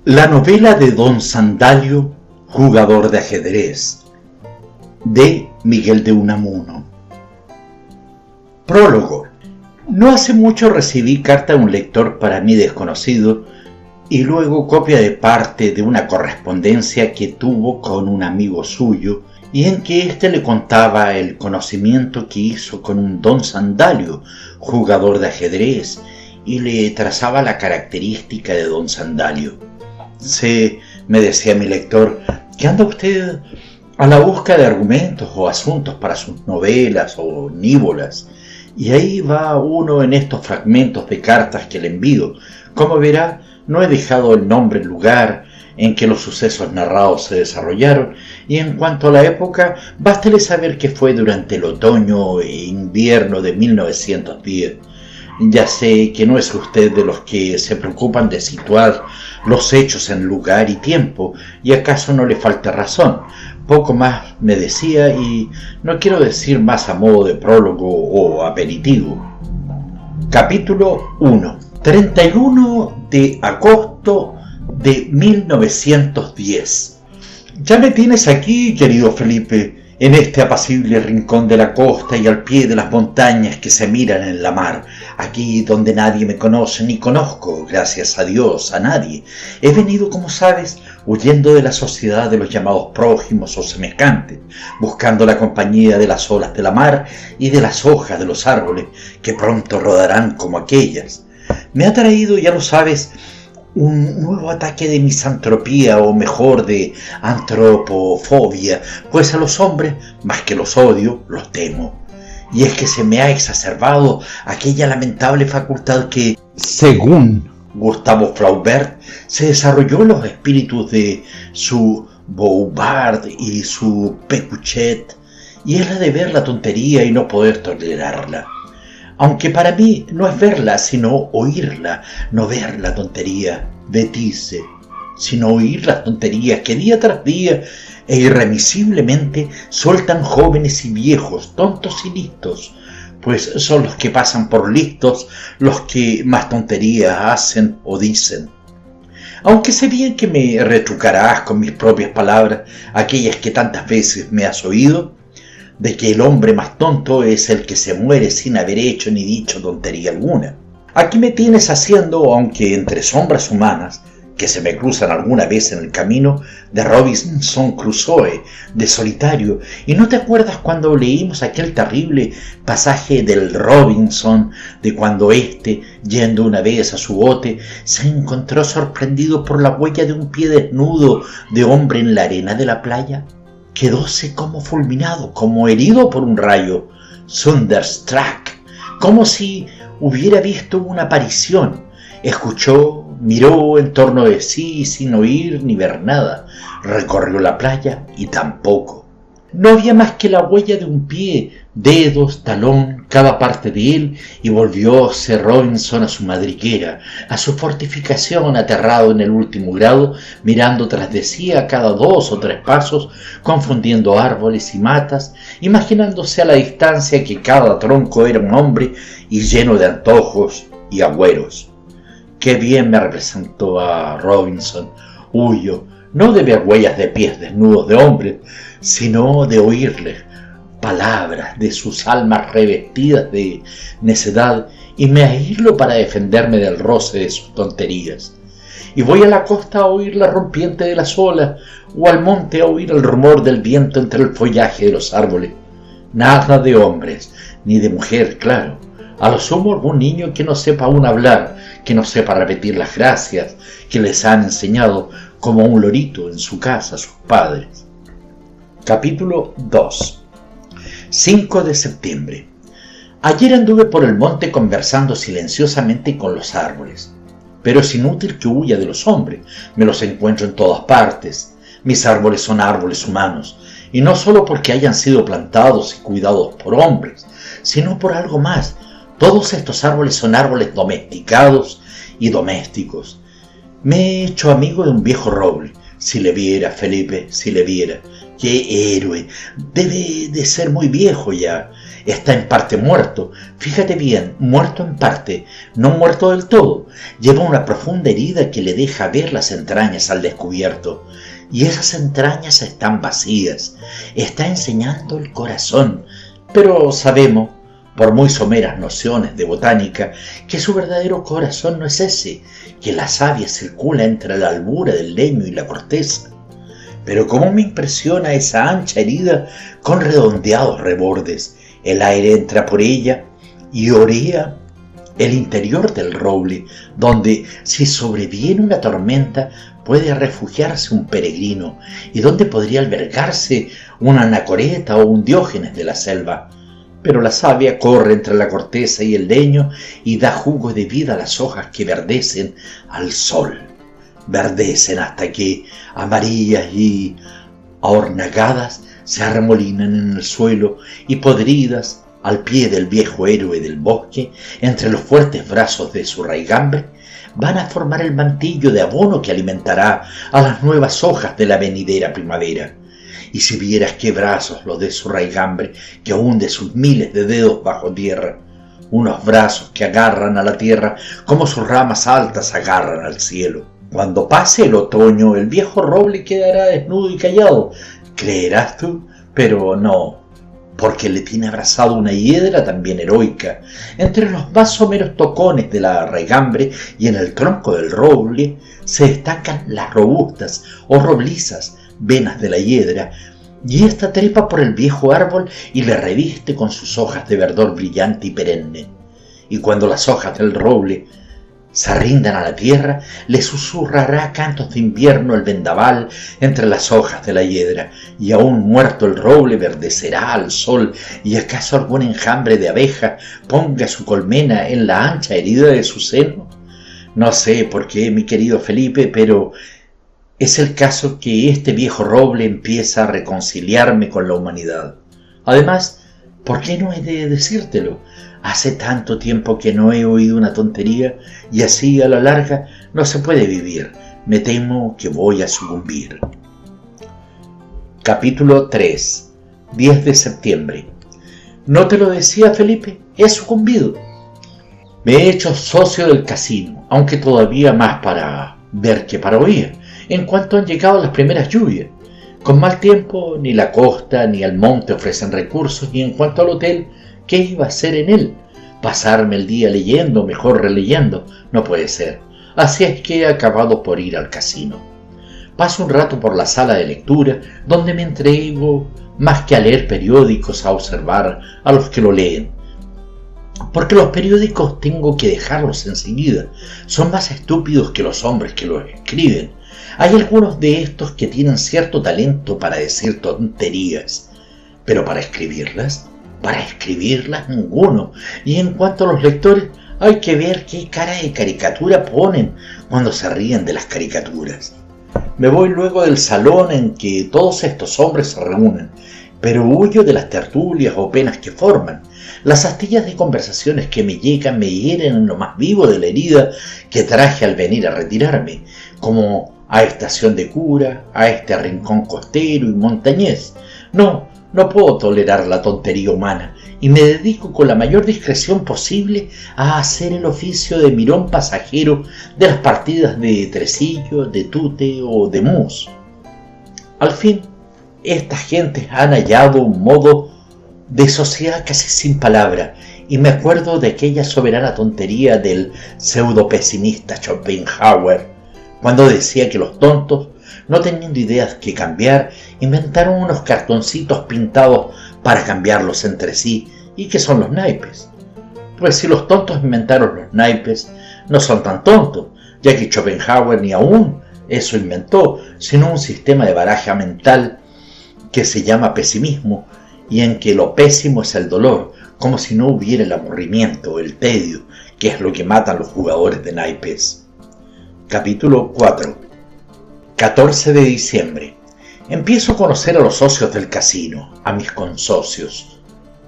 La novela de Don Sandalio, jugador de ajedrez, de Miguel de Unamuno. Prólogo. No hace mucho recibí carta de un lector para mí desconocido y luego copia de parte de una correspondencia que tuvo con un amigo suyo y en que éste le contaba el conocimiento que hizo con un Don Sandalio, jugador de ajedrez, y le trazaba la característica de Don Sandalio. Sé, me decía mi lector, que anda usted a la busca de argumentos o asuntos para sus novelas o nívolas, y ahí va uno en estos fragmentos de cartas que le envío. Como verá, no he dejado el nombre, el lugar en que los sucesos narrados se desarrollaron, y en cuanto a la época, bástele saber que fue durante el otoño e invierno de 1910. Ya sé que no es usted de los que se preocupan de situar los hechos en lugar y tiempo, y acaso no le falta razón. Poco más me decía, y no quiero decir más a modo de prólogo o aperitivo. Capítulo 1. 31 de agosto de 1910. Ya me tienes aquí, querido Felipe, en este apacible rincón de la costa y al pie de las montañas que se miran en la mar, aquí donde nadie me conoce ni conozco, gracias a Dios, a nadie. He venido, como sabes, huyendo de la sociedad de los llamados prójimos o semejantes, buscando la compañía de las olas de la mar y de las hojas de los árboles, que pronto rodarán como aquellas. Me ha traído, ya lo sabes, un nuevo ataque de misantropía, o mejor de antropofobia, pues a los hombres, más que los odio, los temo. Y es que se me ha exacerbado aquella lamentable facultad que, según Gustave Flaubert, se desarrolló en los espíritus de su Bouvard y su Pécuchet, y es la de ver la tontería y no poder tolerarla. Aunque para mí no es verla, sino oírla, no ver la tontería, Betise, sino oír las tonterías que día tras día e irremisiblemente sueltan jóvenes y viejos, tontos y listos, pues son los que pasan por listos los que más tonterías hacen o dicen. Aunque sé bien que me retrucarás con mis propias palabras, aquellas que tantas veces me has oído, de que el hombre más tonto es el que se muere sin haber hecho ni dicho tontería alguna. Aquí me tienes haciendo, aunque entre sombras humanas, que se me cruzan alguna vez en el camino, de Robinson Crusoe, de solitario. ¿Y no te acuerdas cuando leímos aquel terrible pasaje del Robinson, de cuando éste, yendo una vez a su bote, se encontró sorprendido por la huella de un pie desnudo de hombre en la arena de la playa? Quedóse como fulminado, como herido por un rayo, thunderstruck, como si hubiera visto una aparición. Escuchó, miró en torno de sí sin oír ni ver nada, recorrió la playa y tampoco. No había más que la huella de un pie, dedos, talón, cada parte de él, y volvióse Robinson a su madriguera, a su fortificación, aterrado en el último grado, mirando tras de sí a cada 2 o 3 pasos, confundiendo árboles y matas, imaginándose a la distancia que cada tronco era un hombre y lleno de antojos y agüeros. Qué bien me representó a Robinson. Huyo, no de ver huellas de pies desnudos de hombres, sino de oírles palabras de sus almas revestidas de necedad, y me aíslo para defenderme del roce de sus tonterías. Y voy a la costa a oír la rompiente de las olas, o al monte a oír el rumor del viento entre el follaje de los árboles. Nada de hombres, ni de mujer, claro. A lo sumo algún niño que no sepa aún hablar, que no sepa repetir las gracias que les han enseñado como un lorito en su casa sus padres. Capítulo 2. 5 de septiembre. Ayer anduve por el monte conversando silenciosamente con los árboles. Pero es inútil que huya de los hombres, me los encuentro en todas partes. Mis árboles son árboles humanos, y no solo porque hayan sido plantados y cuidados por hombres, sino por algo más. Todos estos árboles son árboles domesticados y domésticos. Me he hecho amigo de un viejo roble. Si le viera, Felipe, si le viera. ¡Qué héroe! Debe de ser muy viejo ya. está en parte muerto. Fíjate bien, muerto en parte, no muerto del todo. Lleva una profunda herida que le deja ver las entrañas al descubierto. Y esas entrañas están vacías. Está enseñando el corazón. Pero sabemos, por muy someras nociones de botánica, que su verdadero corazón no es ese, que la savia circula entre la albura del leño y la corteza. Pero cómo me impresiona esa ancha herida con redondeados rebordes. El aire entra por ella y orea el interior del roble, donde, si sobreviene una tormenta, puede refugiarse un peregrino y donde podría albergarse una anacoreta o un Diógenes de la selva. Pero la savia corre entre la corteza y el leño y da jugo de vida a las hojas que verdecen al sol. Verdecen hasta que, amarillas y ahornagadas, se arremolinan en el suelo y podridas al pie del viejo héroe del bosque, entre los fuertes brazos de su raigambre, van a formar el mantillo de abono que alimentará a las nuevas hojas de la venidera primavera. Y si vieras qué brazos los de su raigambre, que hunde sus miles de dedos bajo tierra, unos brazos que agarran a la tierra como sus ramas altas agarran al cielo. Cuando pase el otoño, el viejo roble quedará desnudo y callado, creerás tú, pero no, porque le tiene abrazado una hiedra también heroica. Entre los más someros tocones de la raigambre y en el tronco del roble se destacan las robustas o roblizas venas de la hiedra, y ésta trepa por el viejo árbol y le reviste con sus hojas de verdor brillante y perenne. Y cuando las hojas del roble se rindan a la tierra, le susurrará cantos de invierno el vendaval entre las hojas de la hiedra, y aún muerto el roble verdecerá al sol, y acaso algún enjambre de abeja ponga su colmena en la ancha herida de su seno. No sé por qué, mi querido Felipe, pero es el caso que este viejo roble empieza a reconciliarme con la humanidad. Además, ¿por qué no he de decírtelo? Hace tanto tiempo que no he oído una tontería y así a la larga no se puede vivir. Me temo que voy a sucumbir. Capítulo 3. 10 de septiembre. ¿No te lo decía, Felipe? He sucumbido. Me he hecho socio del casino, aunque todavía más para ver que para oír, en cuanto han llegado las primeras lluvias. Con mal tiempo, ni la costa ni el monte ofrecen recursos, y en cuanto al hotel, ¿qué iba a hacer en él? ¿Pasarme el día leyendo, mejor releyendo? No puede ser. Así es que he acabado por ir al casino. Paso un rato por la sala de lectura, donde me entrego más que a leer periódicos, a observar a los que lo leen. Porque los periódicos tengo que dejarlos enseguida. Son más estúpidos que los hombres que los escriben. Hay algunos de estos que tienen cierto talento para decir tonterías, pero para escribirlas ninguno. Y en cuanto a los lectores, hay que ver qué cara de caricatura ponen cuando se ríen de las caricaturas. Me voy luego del salón en que todos estos hombres se reúnen, pero huyo de las tertulias o penas que forman. Las astillas de conversaciones que me llegan me hieren en lo más vivo de la herida que traje al venir a retirarme, como a estación de cura, a este rincón costero y montañés. No puedo tolerar la tontería humana y me dedico con la mayor discreción posible a hacer el oficio de mirón pasajero de las partidas de tresillo, de tute o de mus. Al fin, estas gentes han hallado un modo de sociedad casi sin palabra, y me acuerdo de aquella soberana tontería del pseudo pesimista Schopenhauer, cuando decía que los tontos, no teniendo ideas que cambiar, inventaron unos cartoncitos pintados para cambiarlos entre sí, y que son los naipes. Pues si los tontos inventaron los naipes, no son tan tontos, ya que Schopenhauer ni aún eso inventó, sino un sistema de baraja mental que se llama pesimismo, y en que lo pésimo es el dolor, como si no hubiera el aburrimiento o el tedio, que es lo que matan los jugadores de naipes. Capítulo 4. 14 de diciembre. Empiezo a conocer a los socios del casino, a mis consocios,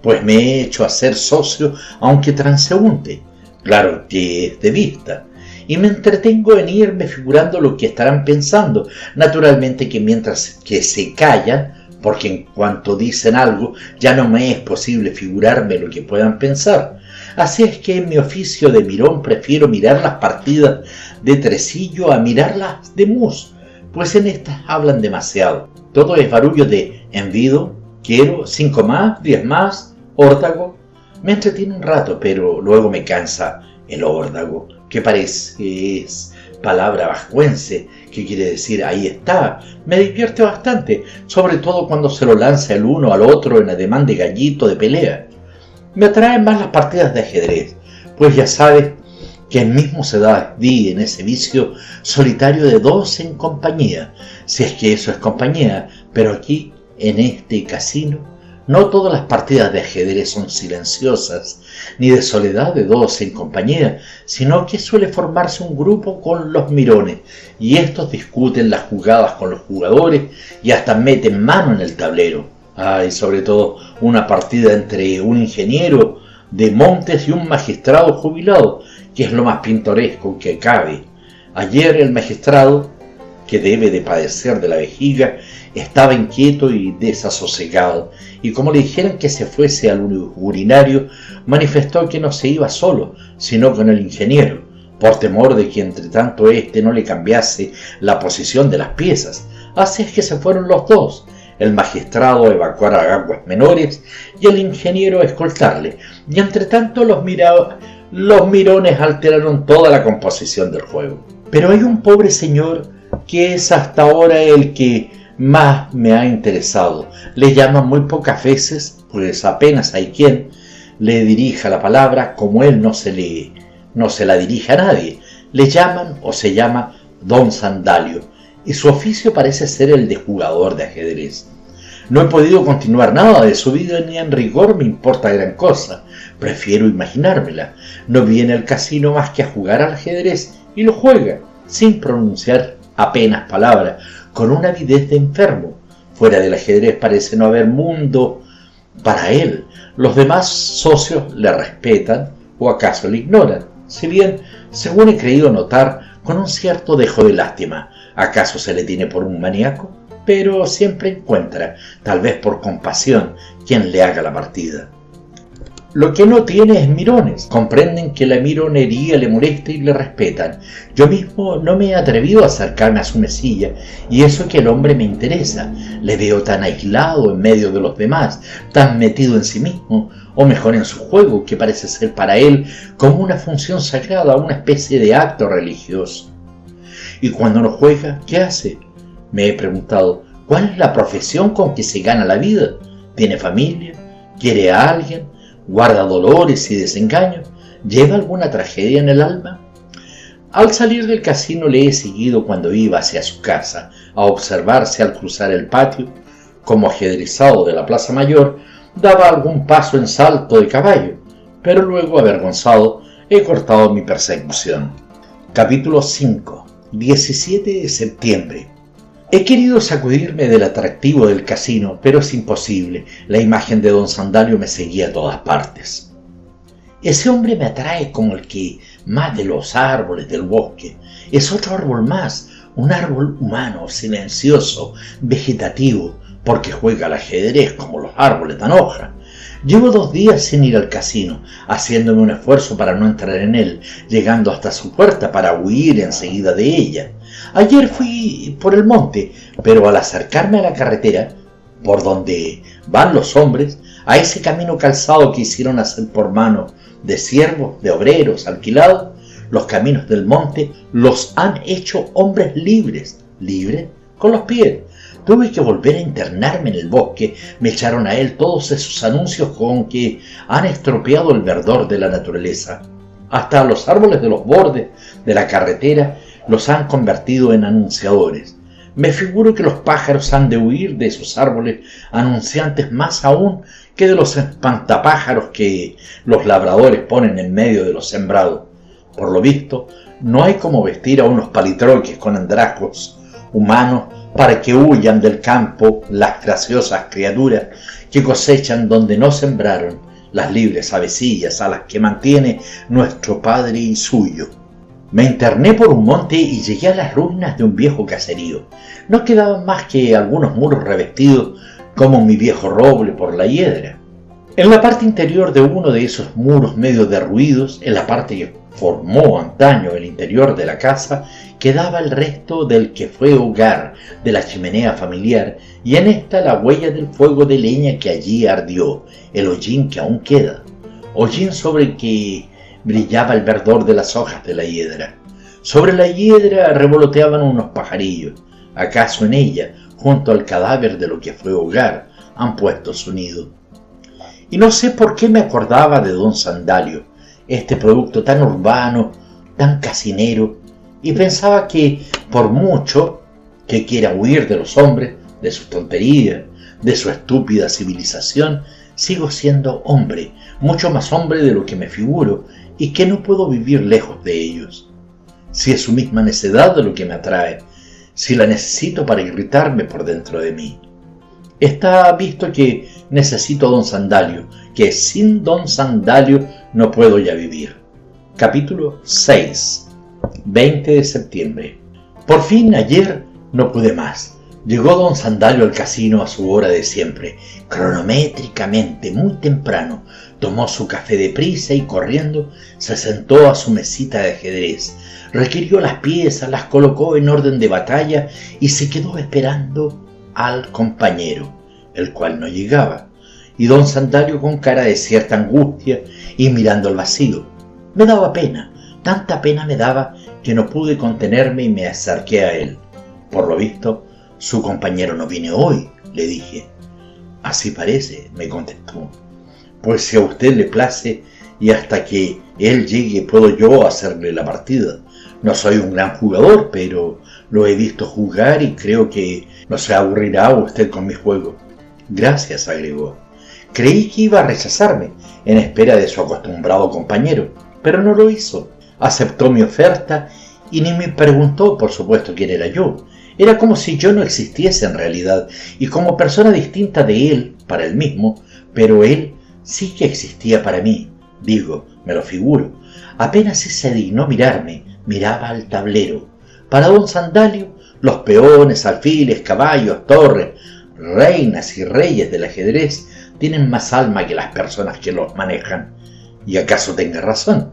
pues me he hecho a ser socio, aunque transeúnte, claro que es de vista, y me entretengo en irme figurando lo que estarán pensando. Naturalmente que mientras que se callan, porque en cuanto dicen algo ya no me es posible figurarme lo que puedan pensar. Así es que en mi oficio de mirón prefiero mirar las partidas de tresillo a mirarlas de mus, pues en estas hablan demasiado. Todo es barullo de envido, quiero, 5 más, 10 más, órdago. Me entretiene un rato, pero luego me cansa el órdago, que parece es palabra vascuense, que quiere decir ahí está. Me divierte bastante, sobre todo cuando se lo lanza el uno al otro en ademán de gallito de pelea. Me atraen más las partidas de ajedrez, pues ya sabes que el mismo se da en ese vicio solitario de 2 en compañía, si es que eso es compañía, pero aquí, en este casino, no todas las partidas de ajedrez son silenciosas, ni de soledad de 2 en compañía, sino que suele formarse un grupo con los mirones, y estos discuten las jugadas con los jugadores y hasta meten mano en el tablero. Y sobre todo una partida entre un ingeniero de montes y un magistrado jubilado, que es lo más pintoresco que cabe. Ayer el magistrado, que debe de padecer de la vejiga, estaba inquieto y desasosegado, y como le dijeron que se fuese al urinario, manifestó que no se iba solo, sino con el ingeniero, por temor de que entre tanto éste no le cambiase la posición de las piezas. Así es que se fueron los dos, el magistrado a evacuar a aguas menores y el ingeniero a escoltarle, y entre tanto los mirones alteraron toda la composición del juego. Pero hay un pobre señor que es hasta ahora el que más me ha interesado. Le llaman muy pocas veces, pues apenas hay quien le dirija la palabra, como él no se la dirige a nadie. Le llaman o se llama Don Sandalio, y su oficio parece ser el de jugador de ajedrez. No he podido continuar nada de su vida, ni en rigor me importa gran cosa. Prefiero imaginármela. No viene al casino más que a jugar al ajedrez y lo juega, sin pronunciar apenas palabra, con una avidez de enfermo. Fuera del ajedrez parece no haber mundo para él. Los demás socios le respetan o acaso le ignoran, si bien, según he creído notar, con un cierto dejo de lástima. ¿Acaso se le tiene por un maníaco? Pero siempre encuentra, tal vez por compasión, quien le haga la partida. Lo que no tiene es mirones. Comprenden que la mironería le molesta y le respetan. Yo mismo no me he atrevido a acercarme a su mesilla, y eso que el hombre me interesa. Le veo tan aislado en medio de los demás, tan metido en sí mismo, o mejor en su juego, que parece ser para él como una función sagrada, una especie de acto religioso. ¿Y cuando no juega, qué hace? Me he preguntado, ¿cuál es la profesión con que se gana la vida? ¿Tiene familia? ¿Quiere a alguien? ¿Guarda dolores y desengaños? ¿Lleva alguna tragedia en el alma? Al salir del casino le he seguido cuando iba hacia su casa, a observarse al cruzar el patio, como ajedrezado de la Plaza Mayor, daba algún paso en salto de caballo, pero luego, avergonzado, he cortado mi persecución. Capítulo 5. 17 de septiembre. He querido sacudirme del atractivo del casino, pero es imposible. La imagen de don Sandalio me seguía a todas partes. Ese hombre me atrae como el que más de los árboles del bosque. Es otro árbol más, un árbol humano, silencioso, vegetativo, porque juega al ajedrez como los árboles dan hoja. Llevo 2 días sin ir al casino, haciéndome un esfuerzo para no entrar en él, llegando hasta su puerta para huir enseguida de ella. Ayer fui por el monte, pero al acercarme a la carretera, por donde van los hombres, a ese camino calzado que hicieron hacer por mano de siervos, de obreros, alquilados, los caminos del monte los han hecho hombres libres. ¿Libres? Con los pies. Tuve que volver a internarme en el bosque. Me echaron a él todos esos anuncios con que han estropeado el verdor de la naturaleza. Hasta los árboles de los bordes de la carretera los han convertido en anunciadores. Me figuro que los pájaros han de huir de esos árboles anunciantes más aún que de los espantapájaros que los labradores ponen en medio de los sembrados. Por lo visto, no hay como vestir a unos palitroques con andrajos humanos para que huyan del campo las graciosas criaturas que cosechan donde no sembraron, las libres avecillas a las que mantiene nuestro padre y suyo. Me interné por un monte y llegué a las ruinas de un viejo caserío. No quedaban más que algunos muros revestidos como mi viejo roble por la hiedra. En la parte interior de uno de esos muros medio derruidos, en la parte que formó antaño el interior de la casa, quedaba el resto del que fue hogar de la chimenea familiar, y en esta la huella del fuego de leña que allí ardió, el hollín que aún queda, hollín sobre el que brillaba el verdor de las hojas de la hiedra. Sobre la hiedra revoloteaban unos pajarillos. ¿Acaso en ella, junto al cadáver de lo que fue hogar, han puesto su nido? Y no sé por qué me acordaba de don Sandalio, este producto tan urbano, tan casinero, y pensaba que, por mucho que quiera huir de los hombres, de sus tonterías, de su estúpida civilización, sigo siendo hombre, mucho más hombre de lo que me figuro, y que no puedo vivir lejos de ellos. Si es su misma necedad de lo que me atrae, si la necesito para irritarme por dentro de mí. Está visto que necesito a don Sandalio, que sin don Sandalio no puedo ya vivir. Capítulo 6. 20 de septiembre. Por fin ayer no pude más. Llegó don Sandalio al casino a su hora de siempre, cronométricamente, muy temprano. Tomó su café deprisa y corriendo se sentó a su mesita de ajedrez. Requirió las piezas, las colocó en orden de batalla y se quedó esperando al compañero, el cual no llegaba. Y don Sandalio con cara de cierta angustia y mirando al vacío. Me daba pena, tanta pena me daba que no pude contenerme y me acerqué a él. Por lo visto, su compañero no viene hoy, le dije. Así parece, me contestó. Pues si a usted le place y hasta que él llegue puedo yo hacerle la partida. No soy un gran jugador, pero lo he visto jugar y creo que no se aburrirá usted con mi juego. Gracias, agregó. Creí que iba a rechazarme en espera de su acostumbrado compañero, pero no lo hizo. Aceptó mi oferta y ni me preguntó, por supuesto, quién era yo. Era como si yo no existiese en realidad y como persona distinta de él, para él mismo, pero él sí que existía para mí. Digo, me lo figuro. Apenas se dignó mirarme, miraba al tablero. Para don Sandalio, los peones, alfiles, caballos, torres, reinas y reyes del ajedrez tienen más alma que las personas que los manejan. ¿Y acaso tenga razón?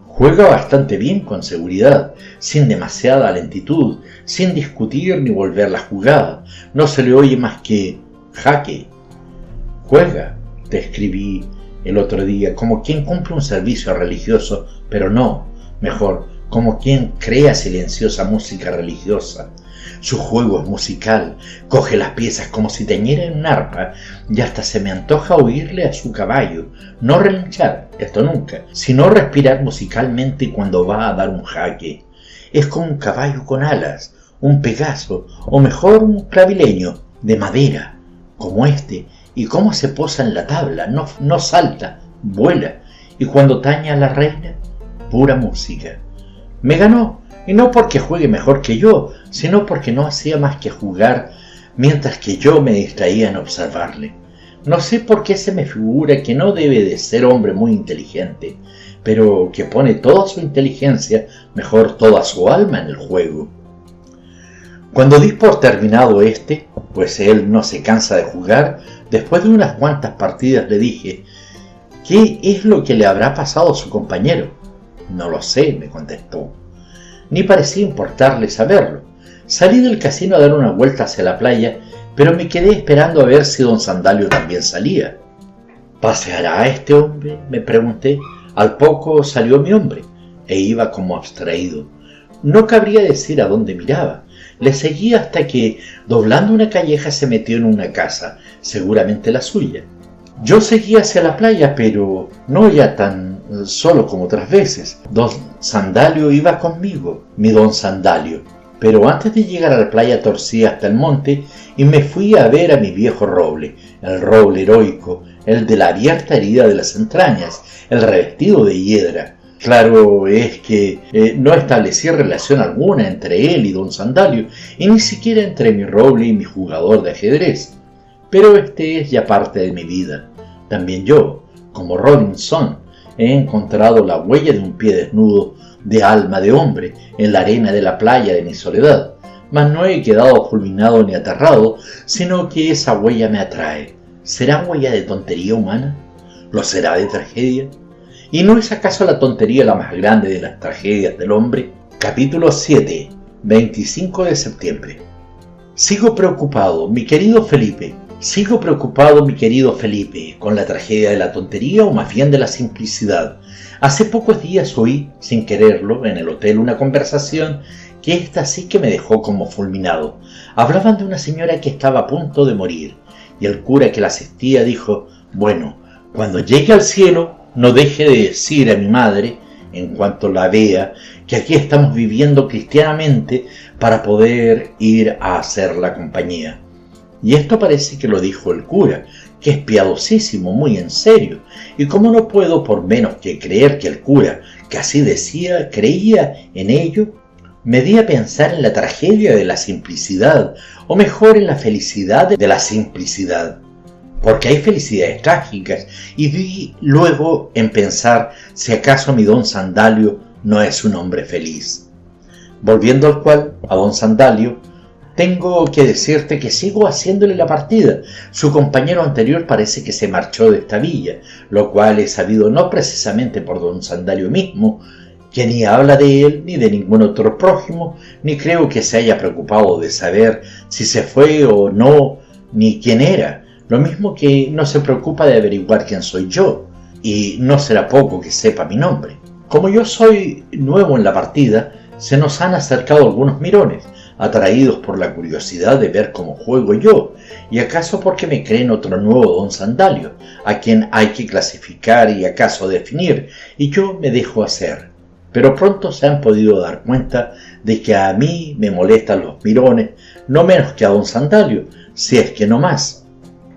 Juega bastante bien con seguridad, sin demasiada lentitud, sin discutir ni volver la jugada. No se le oye más que jaque. Juega, te escribí el otro día, como quien cumple un servicio religioso, pero no, mejor, como quien crea silenciosa música religiosa. Su juego es musical, coge las piezas como si tañera en un arpa y hasta se me antoja oírle a su caballo, no relinchar, esto nunca, sino respirar musicalmente cuando va a dar un jaque. Es como un caballo con alas, un pegaso, o mejor un clavileño, de madera, como este, y cómo se posa en la tabla, no salta, vuela, y cuando taña a la reina, pura música. Me ganó, y no porque juegue mejor que yo, sino porque no hacía más que jugar mientras que yo me distraía en observarle. No sé por qué se me figura que no debe de ser hombre muy inteligente, pero que pone toda su inteligencia, mejor toda su alma en el juego. Cuando di por terminado pues él no se cansa de jugar, después de unas cuantas partidas le dije, ¿qué es lo que le habrá pasado a su compañero? No lo sé, me contestó. Ni parecía importarle saberlo. Salí del casino a dar una vuelta hacia la playa, pero me quedé esperando a ver si don Sandalio también salía. ¿Paseará este hombre?, me pregunté. Al poco salió mi hombre, e iba como abstraído. No cabría decir a dónde miraba. Le seguí hasta que, doblando una calleja, se metió en una casa, seguramente la suya. Yo seguí hacia la playa, pero no ya tan solo como otras veces. Don Sandalio iba conmigo, mi don Sandalio. Pero antes de llegar a la playa torcí hasta el monte y me fui a ver a mi viejo roble, el roble heroico, el de la abierta herida de las entrañas, el revestido de hiedra. Claro es que no establecí relación alguna entre él y don Sandalio, y ni siquiera entre mi roble y mi jugador de ajedrez. Pero este es ya parte de mi vida. También yo, como Robinson, he encontrado la huella de un pie desnudo, de alma de hombre, en la arena de la playa de mi soledad. mas no he quedado fulminado ni aterrado, sino que esa huella me atrae. ¿Será huella de tontería humana? ¿Lo será de tragedia? ¿Y no es acaso la tontería la más grande de las tragedias del hombre? Capítulo 7, 25 de septiembre. Sigo preocupado, mi querido Felipe, con la tragedia de la tontería o más bien de la simplicidad. Hace pocos días oí, sin quererlo, en el hotel una conversación que esta sí que me dejó como fulminado. Hablaban de una señora que estaba a punto de morir, y el cura que la asistía dijo: bueno, cuando llegue al cielo, no deje de decir a mi madre, en cuanto la vea, que aquí estamos viviendo cristianamente para poder ir a hacer la compañía. Y esto parece que lo dijo el cura, que es piadosísimo, muy en serio, y como no puedo por menos que creer que el cura, que así decía, creía en ello, me di a pensar en la tragedia de la simplicidad, o mejor en la felicidad de la simplicidad, porque hay felicidades trágicas, y di luego en pensar si acaso mi don Sandalio no es un hombre feliz. Volviendo al cual, a don Sandalio, tengo que decirte que sigo haciéndole la partida. Su compañero anterior parece que se marchó de esta villa, lo cual he sabido no precisamente por don Sandalio mismo, que ni habla de él ni de ningún otro prójimo, ni creo que se haya preocupado de saber si se fue o no, ni quién era, lo mismo que no se preocupa de averiguar quién soy yo, y no será poco que sepa mi nombre. Como yo soy nuevo en la partida, se nos han acercado algunos mirones, atraídos por la curiosidad de ver cómo juego yo, y acaso porque me creen otro nuevo don Sandalio, a quien hay que clasificar y acaso definir, y yo me dejo hacer. Pero pronto se han podido dar cuenta de que a mí me molestan los mirones, no menos que a don Sandalio, si es que no más.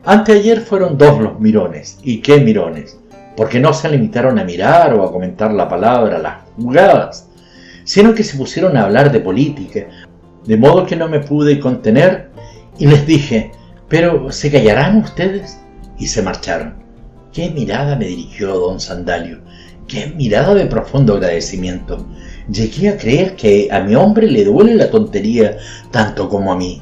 Anteayer fueron 2 los mirones, ¿y qué mirones? Porque no se limitaron a mirar o a comentar la palabra, las jugadas, sino que se pusieron a hablar de política, de modo que no me pude contener y les dije: ¿pero se callarán ustedes? Y se marcharon. ¡Qué mirada me dirigió don Sandalio! ¡Qué mirada de profundo agradecimiento! Llegué a creer que a mi hombre le duele la tontería tanto como a mí.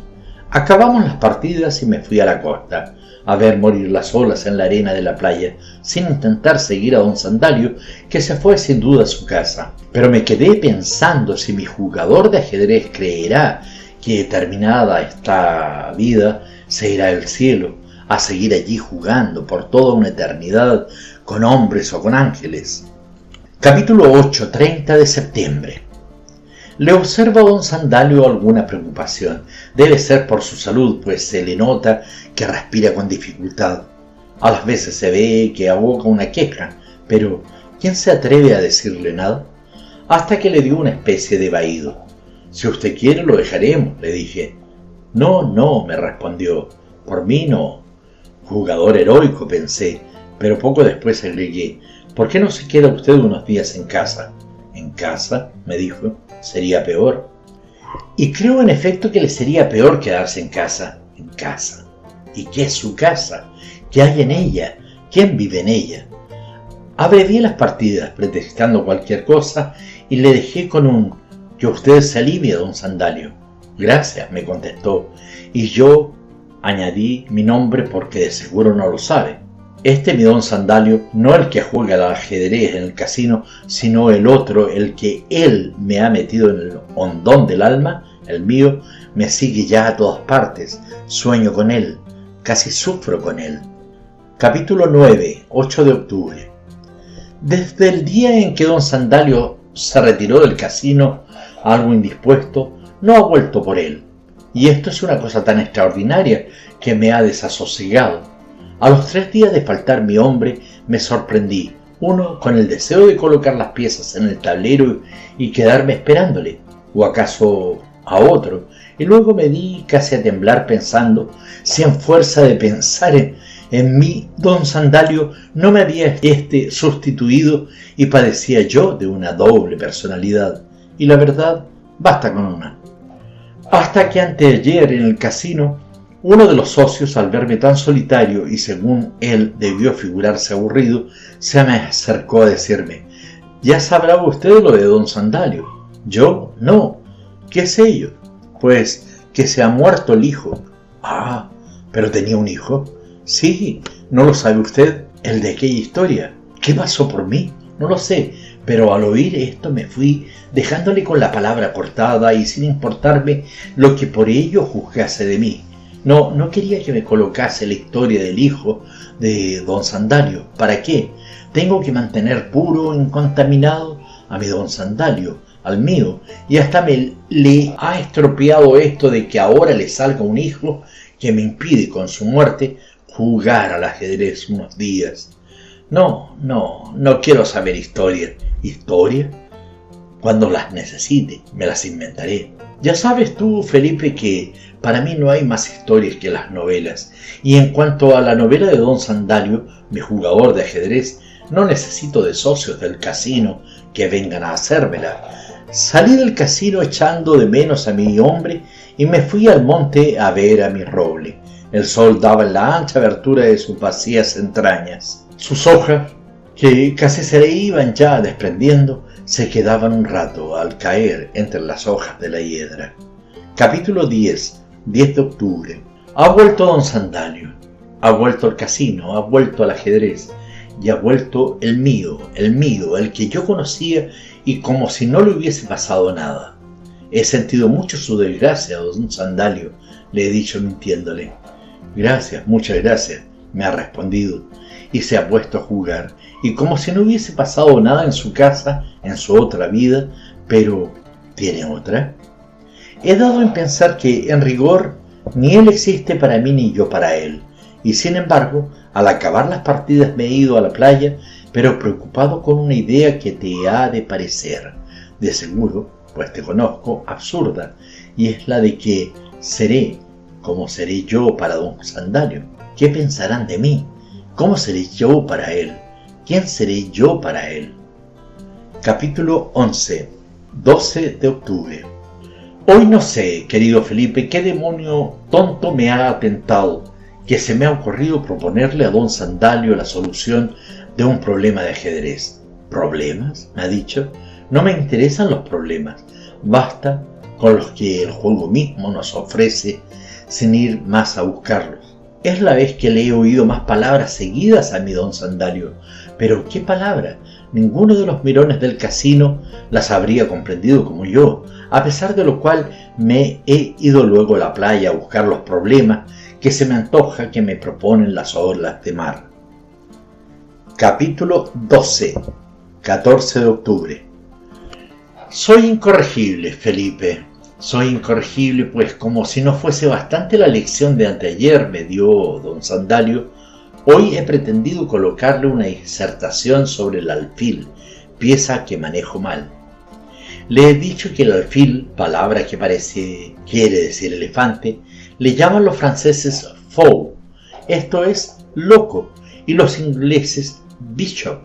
Acabamos las partidas y me fui a la costa, a ver morir las olas en la arena de la playa, sin intentar seguir a don Sandalio, que se fue sin duda a su casa. Pero me quedé pensando si mi jugador de ajedrez creerá que terminada esta vida se irá al cielo, a seguir allí jugando por toda una eternidad con hombres o con ángeles. Capítulo 8, 30 de septiembre. Le observa a don Sandalio alguna preocupación. Debe ser por su salud, pues se le nota que respira con dificultad. A las veces se ve que aboca una queja, pero ¿quién se atreve a decirle nada? Hasta que le dio una especie de vaído. Si usted quiere lo dejaremos, le dije. No, me respondió, por mí no. Jugador heroico, pensé, pero poco después agregué: ¿por qué no se queda usted unos días en casa? ¿En casa?, me dijo, sería peor. Y creo en efecto que le sería peor quedarse en casa. ¿En casa? ¿Y qué es su casa? ¿Qué hay en ella? ¿Quién vive en ella? Abrevié las partidas, pretextando cualquier cosa, y le dejé con un: que usted se alivie, don Sandalio. Gracias, me contestó, y yo añadí mi nombre porque de seguro no lo sabe. Mi don Sandalio, no el que juega al ajedrez en el casino, sino el otro, el que él me ha metido en el hondón del alma, el mío, me sigue ya a todas partes. Sueño con él, casi sufro con él. Capítulo 9, 8 de octubre. Desde el día en que don Sandalio se retiró del casino, algo indispuesto, no ha vuelto por él. Y esto es una cosa tan extraordinaria que me ha desasosegado. A los 3 días de faltar mi hombre, me sorprendí, uno con el deseo de colocar las piezas en el tablero y quedarme esperándole, o acaso a otro, y luego me di casi a temblar pensando si en fuerza de pensar en mí don Sandalio no me había sustituido y padecía yo de una doble personalidad, y la verdad basta con una. Hasta que anteayer en el casino, uno de los socios, al verme tan solitario y según él debió figurarse aburrido, se me acercó a decirme: ¿ya sabrá usted lo de don Sandalio? Yo, no. ¿Qué sé yo? Pues que se ha muerto el hijo. Ah, ¿pero tenía un hijo? Sí, ¿no lo sabe usted? El de aquella historia. ¿Qué pasó por mí? No lo sé, pero al oír esto me fui dejándole con la palabra cortada y sin importarme lo que por ello juzgase de mí. No quería que me colocase la historia del hijo de don Sandalio. ¿Para qué? Tengo que mantener puro, incontaminado a mi don Sandalio, al mío, y hasta le ha estropeado esto de que ahora le salga un hijo que me impide con su muerte jugar al ajedrez unos días. No quiero saber historias. ¿Historia? Cuando las necesite, me las inventaré. Ya sabes tú, Felipe, que para mí no hay más historias que las novelas. Y en cuanto a la novela de don Sandalio, mi jugador de ajedrez, no necesito de socios del casino que vengan a hacérmela. Salí del casino echando de menos a mi hombre y me fui al monte a ver a mi roble. El sol daba en la ancha abertura de sus vacías entrañas. Sus hojas, que casi se le iban ya desprendiendo, se quedaban un rato al caer entre las hojas de la hiedra. Capítulo 10 de octubre. Ha vuelto don Sandalio, ha vuelto al casino, ha vuelto al ajedrez, y ha vuelto el mío, el que yo conocía y como si no le hubiese pasado nada. He sentido mucho su desgracia, don Sandalio, le he dicho mintiéndole. Gracias, muchas gracias, me ha respondido, y se ha puesto a jugar, y como si no hubiese pasado nada en su casa, en su otra vida, pero ¿tiene otra? He dado en pensar que, en rigor, ni él existe para mí ni yo para él, y sin embargo, al acabar las partidas me he ido a la playa, pero preocupado con una idea que te ha de parecer, de seguro, pues te conozco, absurda, y es la de que seré como seré yo para don Sandalio. ¿Qué pensarán de mí? ¿Cómo seré yo para él? ¿Quién seré yo para él? Capítulo 11, 12 de octubre. Hoy no sé, querido Felipe, qué demonio tonto me ha atentado, que se me ha ocurrido proponerle a don Sandalio la solución de un problema de ajedrez. ¿Problemas?, me ha dicho. No me interesan los problemas, basta con los que el juego mismo nos ofrece sin ir más a buscarlos. Es la vez que le he oído más palabras seguidas a mi don Sandalio, pero ¿qué palabra? Ninguno de los mirones del casino las habría comprendido como yo, a pesar de lo cual me he ido luego a la playa a buscar los problemas que se me antoja que me proponen las olas de mar. Capítulo 12, 14 de octubre. Soy incorregible, Felipe. Soy incorregible, pues como si no fuese bastante la lección de anteayer me dio don Sandalio, hoy he pretendido colocarle una disertación sobre el alfil, pieza que manejo mal. Le he dicho que el alfil, palabra que quiere decir elefante, le llaman los franceses fool, esto es loco, y los ingleses bishop,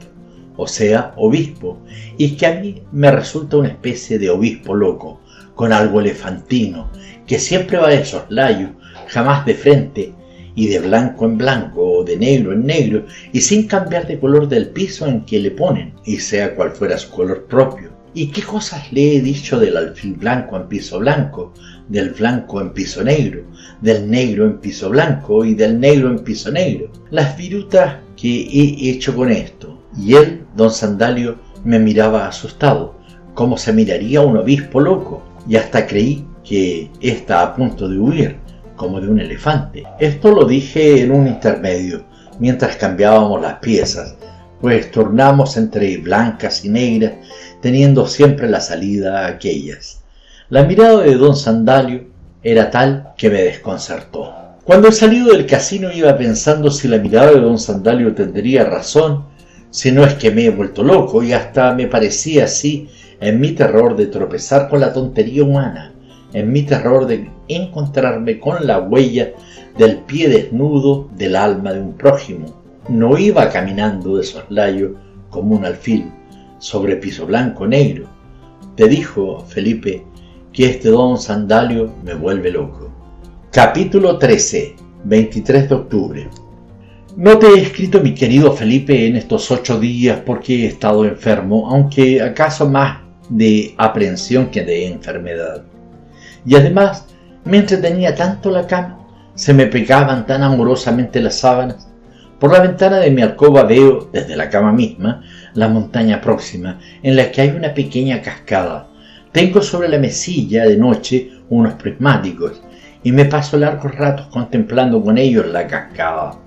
o sea, obispo, y que a mí me resulta una especie de obispo loco, con algo elefantino, que siempre va de soslayo, jamás de frente, y de blanco en blanco, o de negro en negro, y sin cambiar de color del piso en que le ponen, y sea cual fuera su color propio. ¿Y qué cosas le he dicho del alfil blanco en piso blanco, del blanco en piso negro, del negro en piso blanco y del negro en piso negro? Las virutas que he hecho con esto. Y él, don Sandalio, me miraba asustado, como se miraría un obispo loco, y hasta creí que está a punto de huir, como de un elefante. Esto lo dije en un intermedio, mientras cambiábamos las piezas, pues turnamos entre blancas y negras, teniendo siempre la salida a aquellas. La mirada de don Sandalio era tal que me desconcertó. Cuando he salido del casino iba pensando si la mirada de don Sandalio tendría razón, si no es que me he vuelto loco, y hasta me parecía así en mi terror de tropezar con la tontería humana, en mi terror de encontrarme con la huella del pie desnudo del alma de un prójimo. No iba caminando de soslayo como un alfil sobre piso blanco negro. Te dijo, Felipe, que este don Sandalio me vuelve loco. Capítulo 13, 23 de octubre. No te he escrito, mi querido Felipe, en estos 8 días porque he estado enfermo, aunque acaso más de aprehensión que de enfermedad. y además me entretenía tanto la cama, se me pegaban tan amorosamente las sábanas. Por la ventana de mi alcoba veo, desde la cama misma, la montaña próxima, en la que hay una pequeña cascada. Tengo sobre la mesilla de noche unos prismáticos, y me paso largos ratos contemplando con ellos la cascada.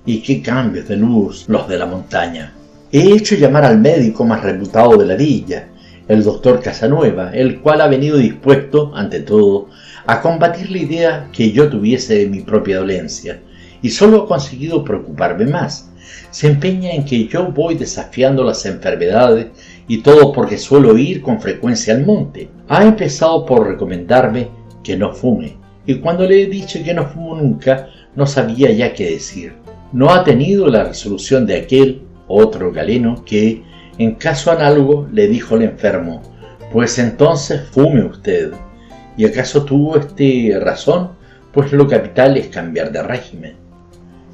Y qué cambios de luz los de la montaña. He hecho llamar al médico más reputado de la villa, el doctor Casanueva, el cual ha venido dispuesto, ante todo, a combatir la idea que yo tuviese de mi propia dolencia, y solo ha conseguido preocuparme más. Se empeña en que yo voy desafiando las enfermedades, y todo porque suelo ir con frecuencia al monte. Ha empezado por recomendarme que no fume, y cuando le he dicho que no fumo nunca, no sabía ya qué decir. No ha tenido la resolución de aquel otro galeno que, en caso análogo, le dijo al enfermo: pues entonces fume usted. ¿Y acaso tuvo razón? Pues lo capital es cambiar de régimen.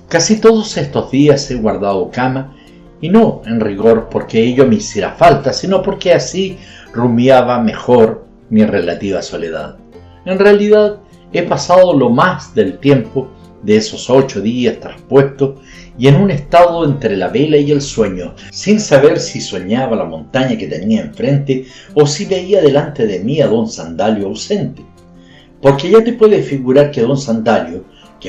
Casi todos estos días he guardado cama, y no en rigor porque ello me hiciera falta, sino porque así rumiaba mejor mi relativa soledad. En realidad he pasado lo más del tiempo de esos 8 días traspuestos y en un estado entre la vela y el sueño, sin saber si soñaba la montaña que tenía enfrente o si veía delante de mí a don Sandalio ausente. Porque ya te puedes figurar que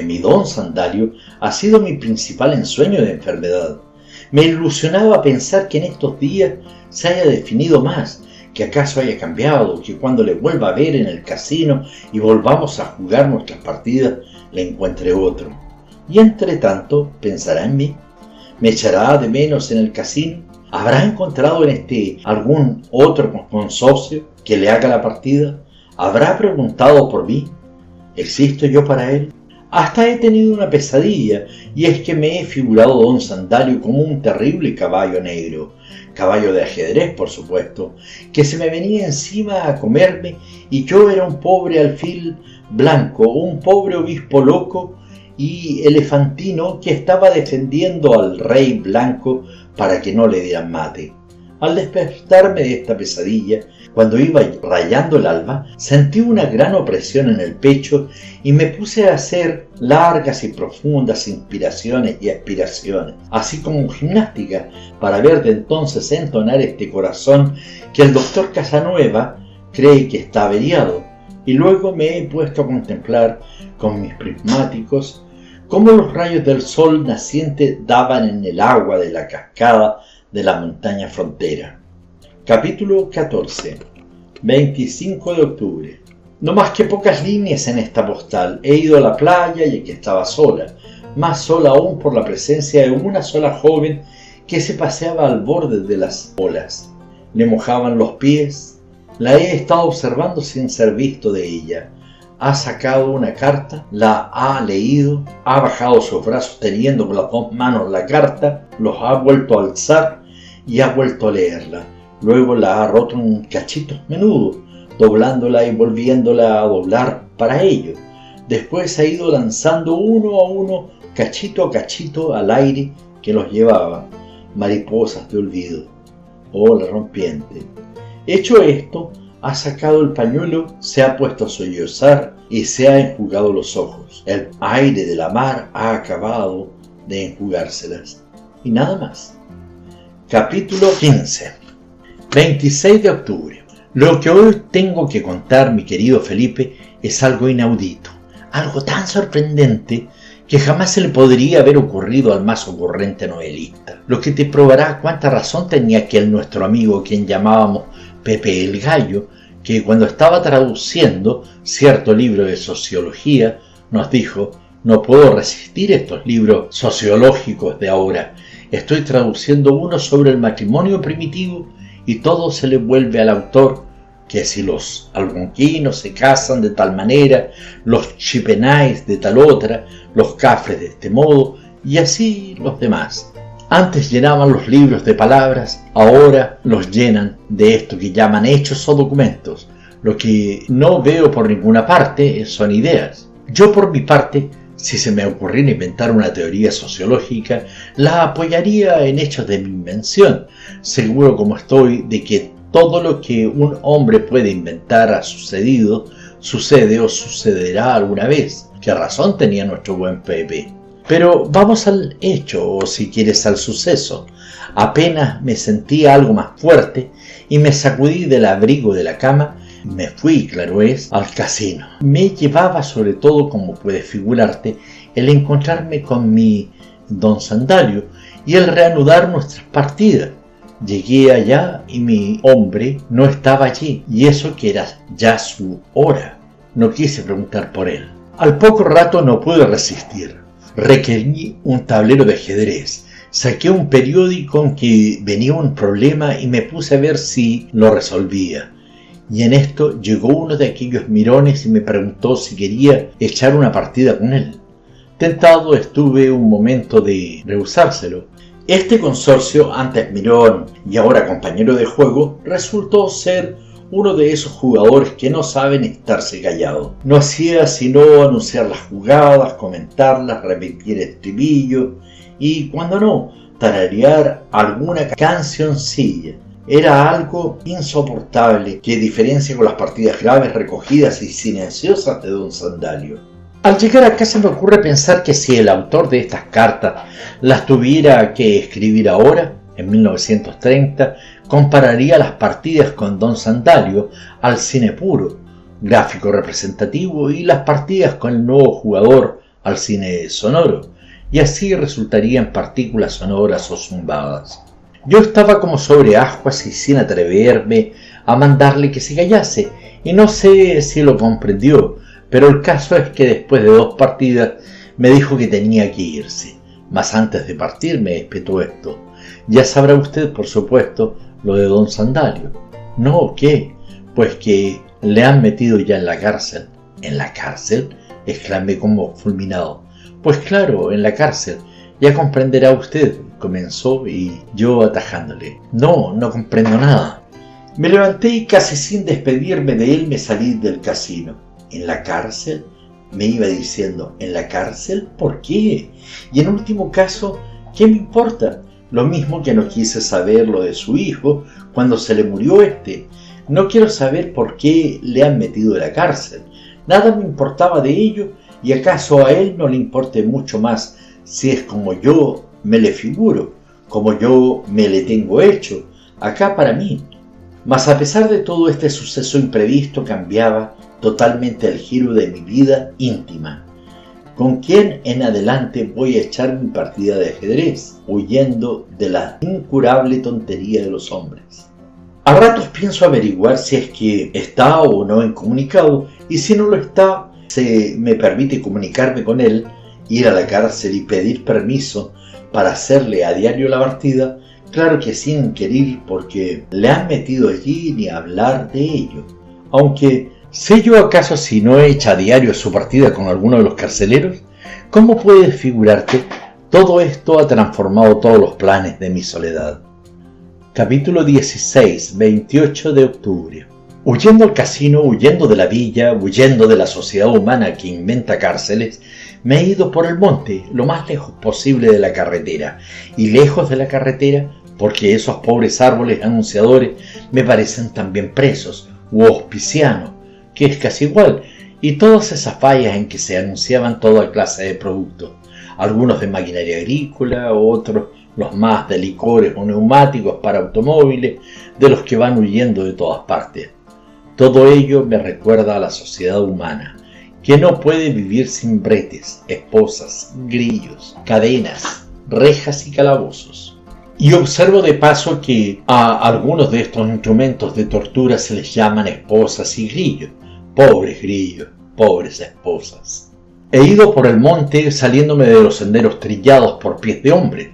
mi don Sandalio ha sido mi principal ensueño de enfermedad. Me ilusionaba pensar que en estos días se haya definido más, que acaso haya cambiado, que cuando le vuelva a ver en el casino y volvamos a jugar nuestras partidas, le encuentre otro. Y entre tanto pensará en mí, me echará de menos en el casino, habrá encontrado en algún otro consocio que le haga la partida, habrá preguntado por mí, ¿existo yo para él? Hasta he tenido una pesadilla, y es que me he figurado don Sandalio como un terrible caballo negro, caballo de ajedrez por supuesto, que se me venía encima a comerme, y yo era un pobre alfil blanco, un pobre obispo loco y elefantino que estaba defendiendo al rey blanco para que no le dieran mate. Al despertarme de esta pesadilla, cuando iba rayando el alba, sentí una gran opresión en el pecho y me puse a hacer largas y profundas inspiraciones y expiraciones, así como gimnástica, para ver de entonces entonar este corazón que el doctor Casanueva cree que está averiado. Y luego me he puesto a contemplar con mis prismáticos cómo los rayos del sol naciente daban en el agua de la cascada de la montaña frontera. Capítulo 14. 25 de octubre. No más que pocas líneas en esta postal. He ido a la playa y aquí estaba sola, más sola aún por la presencia de una sola joven que se paseaba al borde de las olas. Le mojaban los pies. La he estado observando sin ser visto de ella. Ha sacado una carta, la ha leído, ha bajado sus brazos teniendo con las 2 manos la carta, los ha vuelto a alzar y ha vuelto a leerla. Luego la ha roto en cachitos menudos, doblándola y volviéndola a doblar para ello. Después ha ido lanzando uno a uno, cachito a cachito, al aire que los llevaba, mariposas de olvido. Oh, la rompiente. Hecho esto, ha sacado el pañuelo, se ha puesto a sollozar y se ha enjugado los ojos. El aire de la mar ha acabado de enjugárselas. Y nada más. Capítulo 15. 26 de octubre. Lo que hoy tengo que contar, mi querido Felipe, es algo inaudito, algo tan sorprendente que jamás se le podría haber ocurrido al más ocurrente novelista. Lo que te probará cuánta razón tenía aquel nuestro amigo, quien llamábamos Pepe el Gallo, que cuando estaba traduciendo cierto libro de sociología nos dijo: no puedo resistir estos libros sociológicos de ahora, estoy traduciendo uno sobre el matrimonio primitivo y todo se le vuelve al autor, que si los algonquinos se casan de tal manera, los chipenais de tal otra, los cafres de este modo, y así los demás. Antes llenaban los libros de palabras, ahora los llenan de esto que llaman hechos o documentos. Lo que no veo por ninguna parte son ideas. Yo por mi parte, si se me ocurriera inventar una teoría sociológica, la apoyaría en hechos de mi invención, seguro como estoy de que todo lo que un hombre puede inventar ha sucedido, sucede o sucederá alguna vez. ¿Qué razón tenía nuestro buen Pepe? Pero vamos al hecho, o si quieres al suceso. Apenas me sentí algo más fuerte y me sacudí del abrigo de la cama, me fui, claro es, al casino. Me llevaba sobre todo, como puedes figurarte, el encontrarme con mi don Sandalio y el reanudar nuestras partidas. Llegué allá y mi hombre no estaba allí, y eso que era ya su hora. No quise preguntar por él. Al poco rato no pude resistir. Requerí un tablero de ajedrez. Saqué un periódico en que venía un problema y me puse a ver si lo resolvía. Y en esto llegó uno de aquellos mirones y me preguntó si quería echar una partida con él. Tentado estuve un momento de rehusárselo. Este consorcio, antes mirón y ahora compañero de juego, resultó ser uno de esos jugadores que no saben estarse callados. No hacía sino anunciar las jugadas, comentarlas, repetir estribillo y, cuando no, tararear alguna cancioncilla. Era algo insoportable que diferencia con las partidas graves, recogidas y silenciosas de don Sandalio. Al llegar acá se me ocurre pensar que si el autor de estas cartas las tuviera que escribir ahora, en 1930, compararía las partidas con don Sandalio al cine puro, gráfico representativo, y las partidas con el nuevo jugador al cine sonoro, y así resultarían partículas sonoras o zumbadas. Yo estaba como sobre ascuas y sin atreverme a mandarle que se callase, y no sé si lo comprendió, pero el caso es que después de 2 partidas me dijo que tenía que irse. Mas antes de partir me espetó esto: ya sabrá usted, por supuesto, lo de don Sandalio. ¿No? ¿Qué? Pues que le han metido ya en la cárcel. ¿En la cárcel?, exclamé como fulminado. Pues claro, en la cárcel. Ya comprenderá usted, comenzó, y yo atajándole: no comprendo nada. Me levanté y casi sin despedirme de él me salí del casino. ¿En la cárcel?, me iba diciendo. ¿En la cárcel? ¿Por qué? Y en último caso, ¿qué me importa? Lo mismo que no quise saber lo de su hijo cuando se le murió este. No quiero saber por qué le han metido en la cárcel. Nada me importaba de ello, y acaso a él no le importe mucho más si es como yo me le figuro, como yo me le tengo hecho, acá para mí. Mas a pesar de todo, este suceso imprevisto cambiaba totalmente el giro de mi vida íntima. ¿Con quién en adelante voy a echar mi partida de ajedrez, huyendo de la incurable tontería de los hombres? A ratos pienso averiguar si es que está o no incomunicado, y si no lo está, se me permite comunicarme con él, ir a la cárcel y pedir permiso para hacerle a diario la partida. Claro que sin querer, porque le han metido allí, ni hablar de ello. Aunque, ¿sé yo acaso si no echa a diario su partida con alguno de los carceleros? ¿Cómo puedes figurarte? Todo esto ha transformado todos los planes de mi soledad. Capítulo 16, 28 de octubre. Huyendo al casino, huyendo de la villa, huyendo de la sociedad humana que inventa cárceles, me he ido por el monte, lo más lejos posible de la carretera. Y lejos de la carretera, porque esos pobres árboles anunciadores me parecen también presos, u hospicianos, que es casi igual, y todas esas fallas en que se anunciaban toda clase de productos, algunos de maquinaria agrícola, otros los más de licores o neumáticos para automóviles, de los que van huyendo de todas partes. Todo ello me recuerda a la sociedad humana, que no puede vivir sin bretes, esposas, grillos, cadenas, rejas y calabozos. Y observo de paso que a algunos de estos instrumentos de tortura se les llaman esposas y grillos. Pobres grillos, pobres esposas. He ido por el monte saliéndome de los senderos trillados por pies de hombres,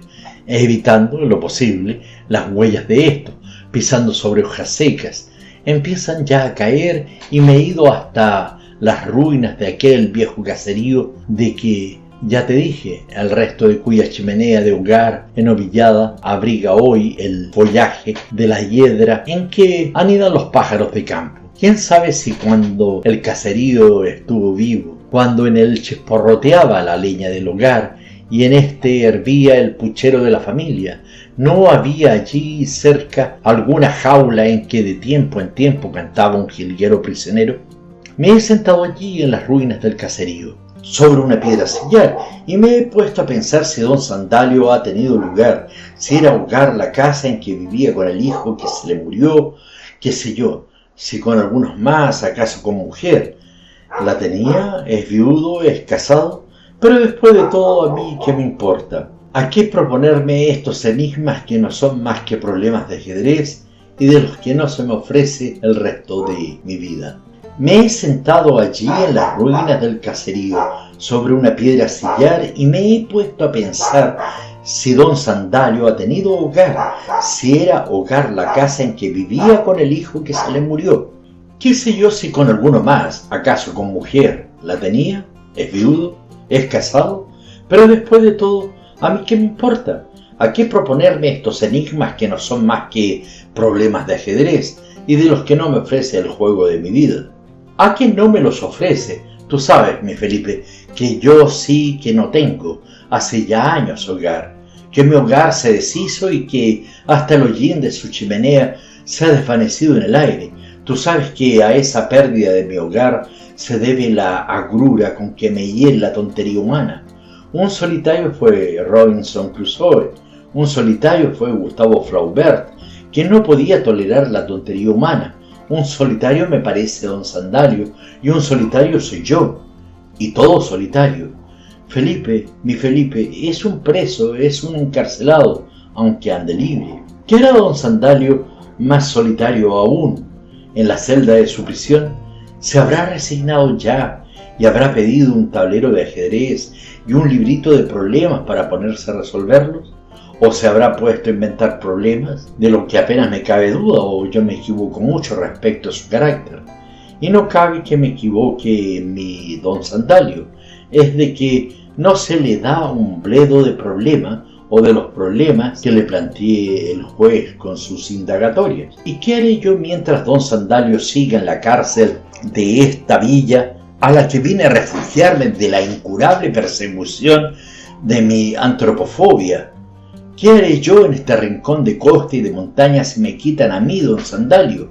evitando en lo posible las huellas de estos, pisando sobre hojas secas. Empiezan ya a caer y me he ido hasta las ruinas de aquel viejo caserío de que, ya te dije, el resto de cuya chimenea de hogar enovillada abriga hoy el follaje de la hiedra en que anidan los pájaros de campo. ¿Quién sabe si cuando el caserío estuvo vivo, cuando en él chisporroteaba la leña del hogar y en este hervía el puchero de la familia, no había allí cerca alguna jaula en que de tiempo en tiempo cantaba un jilguero prisionero? Me he sentado allí en las ruinas del caserío, sobre una piedra sillar, y me he puesto a pensar si don Sandalio ha tenido lugar, si era hogar la casa en que vivía con el hijo que se le murió, qué sé yo, si con algunos más, acaso con mujer. ¿La tenía? ¿Es viudo? ¿Es casado? Pero después de todo, ¿a mí qué me importa? ¿A qué proponerme estos enigmas que no son más que problemas de ajedrez y de los que no se me ofrece el resto de mi vida? Me he sentado allí en las ruinas del caserío, sobre una piedra sillar, y me he puesto a pensar si don Sandalio ha tenido hogar, si era hogar la casa en que vivía con el hijo que se le murió. ¿Qué sé yo si con alguno más, acaso con mujer? ¿La tenía? ¿Es viudo? ¿Es casado? Pero después de todo, ¿a mí qué me importa? ¿A qué proponerme estos enigmas que no son más que problemas de ajedrez y de los que no me ofrece el juego de mi vida? ¿A qué no me los ofrece? Tú sabes, mi Felipe, que yo sí que no tengo, hace ya años hogar, que mi hogar se deshizo y que hasta el hollín de su chimenea se ha desvanecido en el aire. Tú sabes que a esa pérdida de mi hogar se debe la agrura con que me hiere la tontería humana. Un solitario fue Robinson Crusoe, un solitario fue Gustavo Flaubert, que no podía tolerar la tontería humana. Un solitario me parece don Sandalio, y un solitario soy yo, y todo solitario. Felipe, mi Felipe, es un preso, es un encarcelado, aunque ande libre. ¿Qué era don Sandalio más solitario aún? En la celda de su prisión, ¿se habrá resignado ya y habrá pedido un tablero de ajedrez y un librito de problemas para ponerse a resolverlos? ¿O se habrá puesto a inventar problemas, de lo que apenas me cabe duda, o yo me equivoco mucho respecto a su carácter? Y no cabe que me equivoque en mi don Sandalio, es de que no se le da un bledo de problema o de los problemas que le planteé el juez con sus indagatorias. ¿Y qué haré yo mientras don Sandalio siga en la cárcel de esta villa a la que vine a refugiarme de la incurable persecución de mi antropofobia? ¿Qué haré yo en este rincón de costa y de montaña si me quitan a mí, don Sandalio,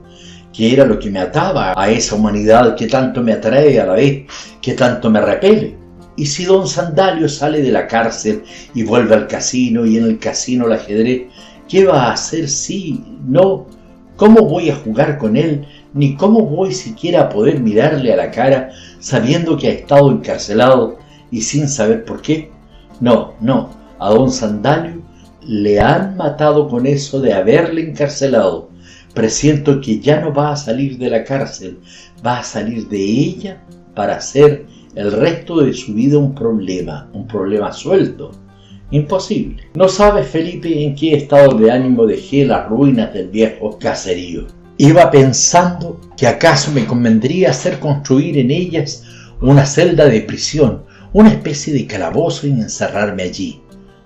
que era lo que me ataba a esa humanidad que tanto me atrae a la vez que tanto me repele? Y si don Sandalio sale de la cárcel y vuelve al casino, y en el casino al ajedrez, ¿qué va a hacer si no? ¿Cómo voy a jugar con él? Ni cómo voy siquiera a poder mirarle a la cara sabiendo que ha estado encarcelado y sin saber por qué. No, a don Sandalio le han matado con eso de haberle encarcelado. Presiento que ya no va a salir de la cárcel, va a salir de ella para hacer el resto de su vida un problema suelto. Imposible. No sabes, Felipe, en qué estado de ánimo dejé las ruinas del viejo caserío. Iba pensando que acaso me convendría hacer construir en ellas una celda de prisión, una especie de calabozo, y encerrarme allí.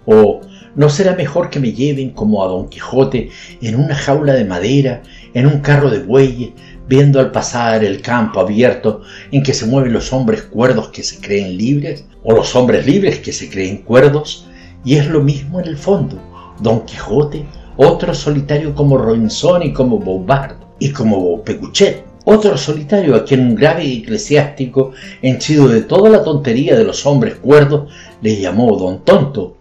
O ¿no será mejor que me lleven como a Don Quijote en una jaula de madera, en un carro de bueyes, viendo al pasar el campo abierto en que se mueven los hombres cuerdos que se creen libres, o los hombres libres que se creen cuerdos? Y es lo mismo en el fondo. Don Quijote, otro solitario como Robinson y como Bouvard y como Pecuchet, otro solitario a quien un grave eclesiástico, henchido de toda la tontería de los hombres cuerdos, le llamó Don Tonto,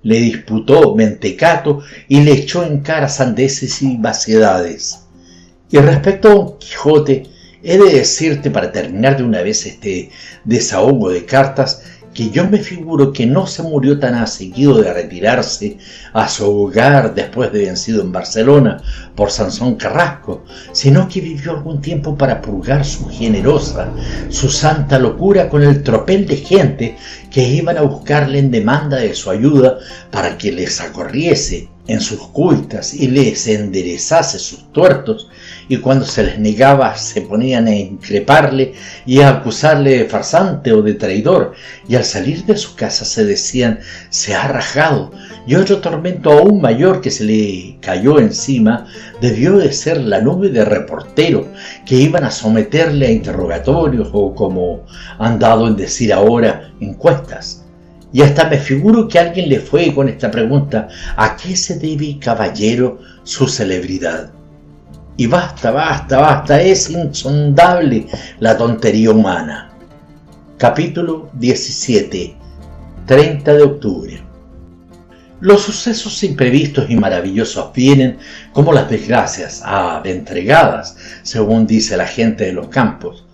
le disputó mentecato y le echó en cara sandeces y vaciedades. Y respecto a Don Quijote, he de decirte, para terminar de una vez este desahogo de cartas, que yo me figuro que no se murió tan seguido de retirarse a su hogar después de vencido en Barcelona por Sansón Carrasco, sino que vivió algún tiempo para purgar su generosa, su santa locura con el tropel de gente que iban a buscarle en demanda de su ayuda para que les acorriese en sus cuitas y les enderezase sus tuertos, y cuando se les negaba se ponían a increparle y a acusarle de farsante o de traidor, y al salir de su casa se decían se ha rajado, y otro tormento aún mayor que se le cayó encima debió de ser la nube de reporteros que iban a someterle a interrogatorios o, como han dado en decir ahora, encuestas. Y hasta me figuro que alguien le fue con esta pregunta: ¿a qué se debe, caballero, su celebridad? Y basta, basta, basta, es insondable la tontería humana. Capítulo 17, 30 de octubre. Los sucesos imprevistos y maravillosos vienen como las desgracias, entregadas, según dice la gente de los campos.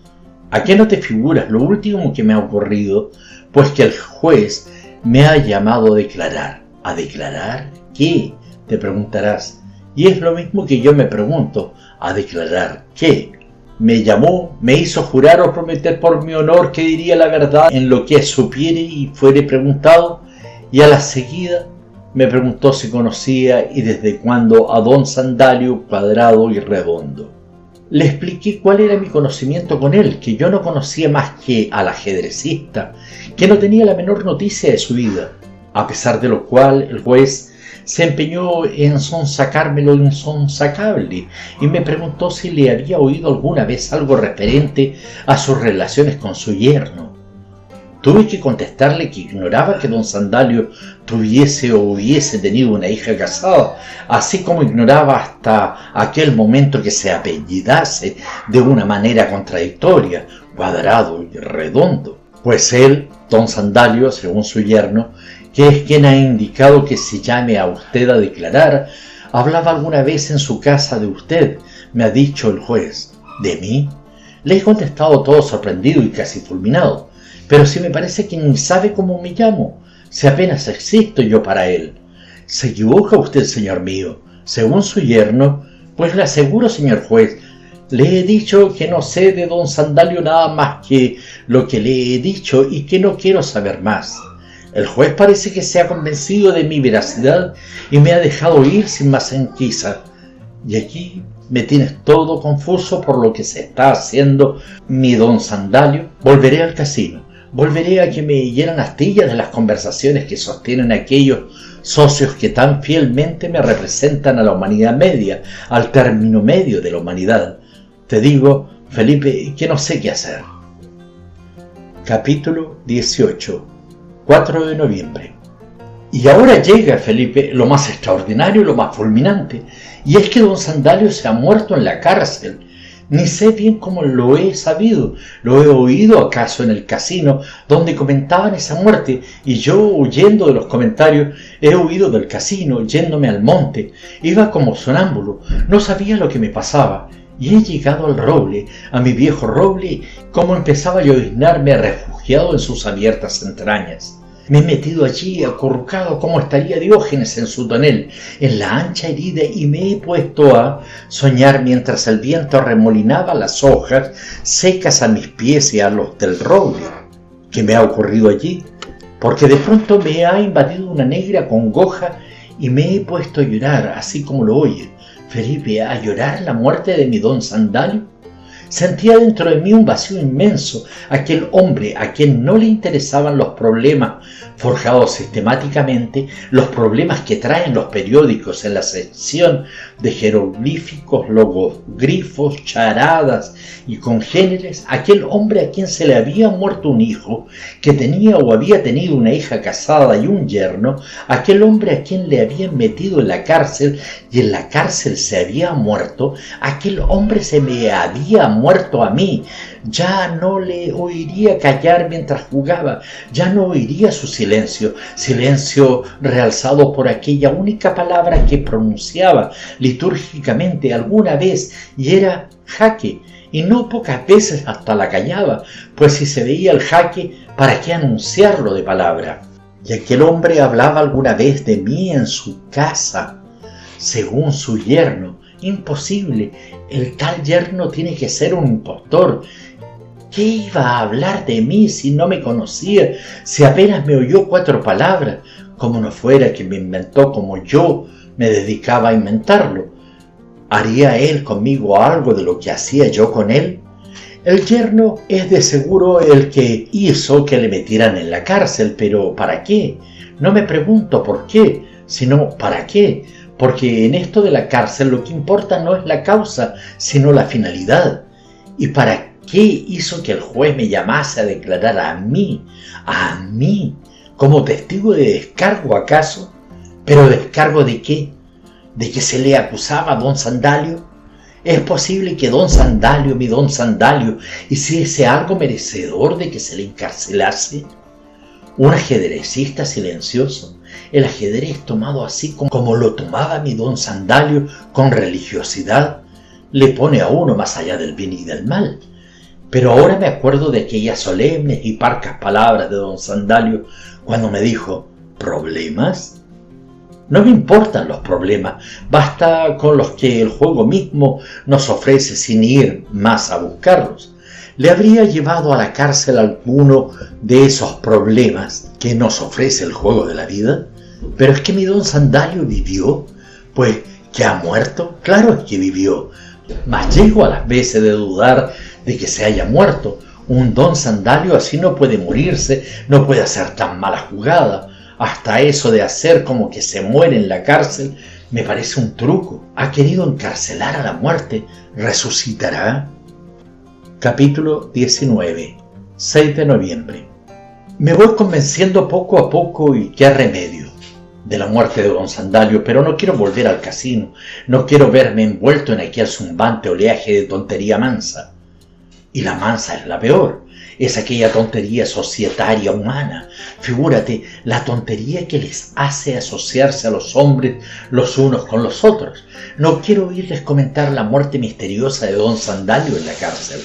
¿A qué no te figuras lo último que me ha ocurrido? Pues que el juez me ha llamado a declarar. ¿A declarar qué?, te preguntarás. Y es lo mismo que yo me pregunto, ¿a declarar qué? Me llamó, me hizo jurar o prometer por mi honor que diría la verdad en lo que supiere y fuere preguntado, y a la seguida me preguntó si conocía y desde cuándo a don Sandalio Cuadrado y Redondo. Le expliqué cuál era mi conocimiento con él, que yo no conocía más que al ajedrecista, que no tenía la menor noticia de su vida, a pesar de lo cual el juez se empeñó en sonsacarme lo insonsacable y me preguntó si le había oído alguna vez algo referente a sus relaciones con su yerno. Tuve que contestarle que ignoraba que don Sandalio tuviese o hubiese tenido una hija casada, así como ignoraba hasta aquel momento que se apellidase de una manera contradictoria, Cuadrado y Redondo, pues él, don Sandalio, según su yerno, que es quien ha indicado que se llame a usted a declarar, hablaba alguna vez en su casa de usted, me ha dicho el juez. ¿De mí? Le he contestado todo sorprendido y casi fulminado. Pero si me parece que ni sabe cómo me llamo, si apenas existo yo para él. Se equivoca usted, señor mío. Según su yerno, pues le aseguro, señor juez, le he dicho que no sé de don Sandalio nada más que lo que le he dicho y que no quiero saber más. El juez parece que se ha convencido de mi veracidad y me ha dejado ir sin más enquisa. Y aquí me tienes todo confuso por lo que se está haciendo mi don Sandalio. Volveré al casino. Volveré a que me llenan astillas de las conversaciones que sostienen aquellos socios que tan fielmente me representan a la humanidad media, al término medio de la humanidad. Te digo, Felipe, que no sé qué hacer. Capítulo 18, 4 de noviembre. Y ahora llega, Felipe, lo más extraordinario y lo más fulminante, y es que don Sandalio se ha muerto en la cárcel. Ni sé bien cómo lo he sabido, lo he oído acaso en el casino donde comentaban esa muerte, y yo, huyendo de los comentarios, he huido del casino, yéndome al monte. Iba como sonámbulo, no sabía lo que me pasaba, y he llegado al roble, a mi viejo roble, como empezaba yo a llenarme refugiado en sus abiertas entrañas. Me he metido allí, acurrucado como estaría Diógenes en su tonel, en la ancha herida, y me he puesto a soñar mientras el viento remolinaba las hojas secas a mis pies y a los del roble. ¿Qué me ha ocurrido allí? Porque de pronto me ha invadido una negra congoja y me he puesto a llorar, así como lo oye, Felipe, a llorar la muerte de mi don Sandalio. Sentía dentro de mí un vacío inmenso, aquel hombre a quien no le interesaban los problemas forjados sistemáticamente, los problemas que traen los periódicos en la sección de jeroglíficos, logogrifos, charadas y congéneres, aquel hombre a quien se le había muerto un hijo, que tenía o había tenido una hija casada y un yerno, aquel hombre a quien le habían metido en la cárcel y en la cárcel se había muerto, aquel hombre se me había muerto a mí. Ya no le oiría callar mientras jugaba, ya no oiría su silencio realzado por aquella única palabra que pronunciaba litúrgicamente alguna vez, y era jaque, y no pocas veces hasta la callaba, pues si se veía el jaque, ¿para qué anunciarlo de palabra? Y aquel hombre hablaba alguna vez de mí en su casa, según su yerno. Imposible, el tal yerno tiene que ser un impostor. ¿Qué iba a hablar de mí si no me conocía, si apenas me oyó 4 palabras, como no fuera que me inventó como yo me dedicaba a inventarlo? ¿Haría él conmigo algo de lo que hacía yo con él? El yerno es de seguro el que hizo que le metieran en la cárcel, pero ¿para qué? No me pregunto por qué, sino ¿para qué? Porque en esto de la cárcel lo que importa no es la causa, sino la finalidad. ¿Y para qué hizo que el juez me llamase a declarar a mí, como testigo de descargo acaso? ¿Pero descargo de qué? ¿De que se le acusaba a don Sandalio? ¿Es posible que don Sandalio, mi don Sandalio, hiciese algo merecedor de que se le encarcelase? Un ajedrecista silencioso, el ajedrez tomado así como lo tomaba mi don Sandalio, con religiosidad, le pone a uno más allá del bien y del mal. Pero ahora me acuerdo de aquellas solemnes y parcas palabras de don Sandalio cuando me dijo: ¿problemas? No me importan los problemas, basta con los que el juego mismo nos ofrece sin ir más a buscarlos. ¿Le habría llevado a la cárcel alguno de esos problemas que nos ofrece el juego de la vida? Pero es que mi don Sandalio vivió. Pues, ¿que ha muerto? Claro es que vivió. Mas llego a las veces de dudar de que se haya muerto. Un don Sandalio así no puede morirse, no puede hacer tan mala jugada. Hasta eso de hacer como que se muere en la cárcel me parece un truco. Ha querido encarcelar a la muerte. ¿Resucitará? Capítulo 19. 6 de noviembre. Me voy convenciendo poco a poco, y qué remedio, de la muerte de don Sandalio, pero no quiero volver al casino, no quiero verme envuelto en aquel zumbante oleaje de tontería mansa. Y la mansa es la peor. Es aquella tontería societaria humana. Figúrate, la tontería que les hace asociarse a los hombres los unos con los otros. No quiero oírles comentar la muerte misteriosa de don Sandalio en la cárcel.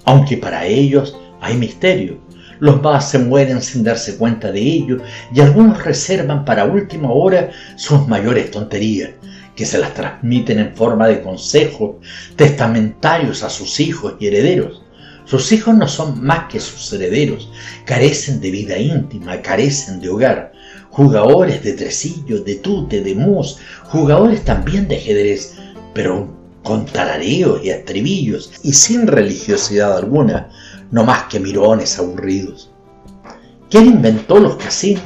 Aunque para ellos hay misterio. Los más se mueren sin darse cuenta de ello, y algunos reservan para última hora sus mayores tonterías, que se las transmiten en forma de consejos testamentarios a sus hijos y herederos. Sus hijos no son más que sus herederos, carecen de vida íntima, carecen de hogar, jugadores de tresillo, de tute, de mus, jugadores también de ajedrez, pero con tarareos y estribillos y sin religiosidad alguna, no más que mirones aburridos. ¿Quién inventó los casinos?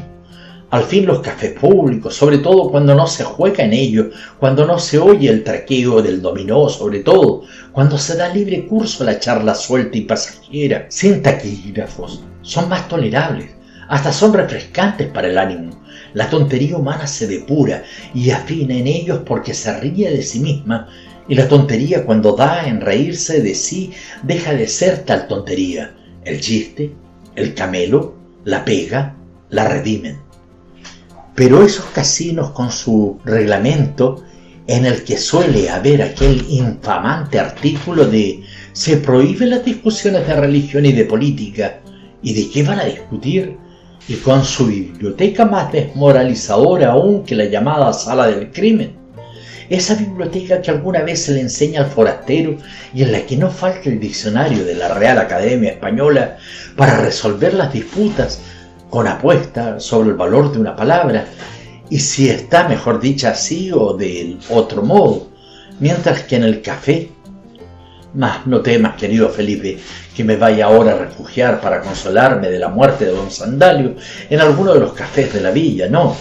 Al fin los cafés públicos, sobre todo cuando no se juega en ellos, cuando no se oye el traqueo del dominó, sobre todo cuando se da libre curso a la charla suelta y pasajera, sin taquígrafos, son más tolerables, hasta son refrescantes para el ánimo. La tontería humana se depura y afina en ellos porque se ríe de sí misma, y la tontería, cuando da en reírse de sí, deja de ser tal tontería. El chiste, el camelo, la pega, la redimen. Pero esos casinos con su reglamento, en el que suele haber aquel infamante artículo de se prohíben las discusiones de religión y de política, ¿y de qué van a discutir? Y con su biblioteca más desmoralizadora aún que la llamada sala del crimen. Esa biblioteca que alguna vez se le enseña al forastero y en la que no falta el diccionario de la Real Academia Española para resolver las disputas con apuesta sobre el valor de una palabra y si está mejor dicha así o de otro modo, mientras que en el café. Mas no temas, querido Felipe, que me vaya ahora a refugiar para consolarme de la muerte de don Sandalio en alguno de los cafés de la villa, no.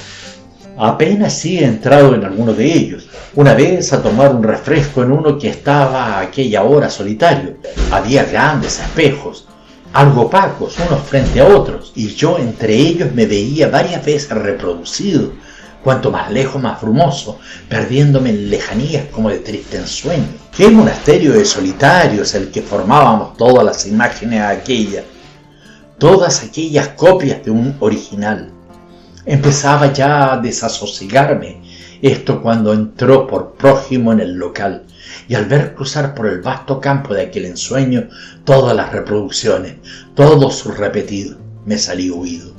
Apenas sí he entrado en alguno de ellos, una vez a tomar un refresco en uno que estaba a aquella hora solitario. Había grandes espejos, algo opacos unos frente a otros, y yo entre ellos me veía varias veces reproducido, cuanto más lejos más brumoso, perdiéndome en lejanías como de triste ensueño. ¿Qué monasterio de solitarios el que formábamos todas las imágenes aquellas? Todas aquellas copias de un original. Empezaba ya a desasosigarme esto cuando entró por prójimo en el local, y al ver cruzar por el vasto campo de aquel ensueño todas las reproducciones, todos sus repetidos, me salí huido.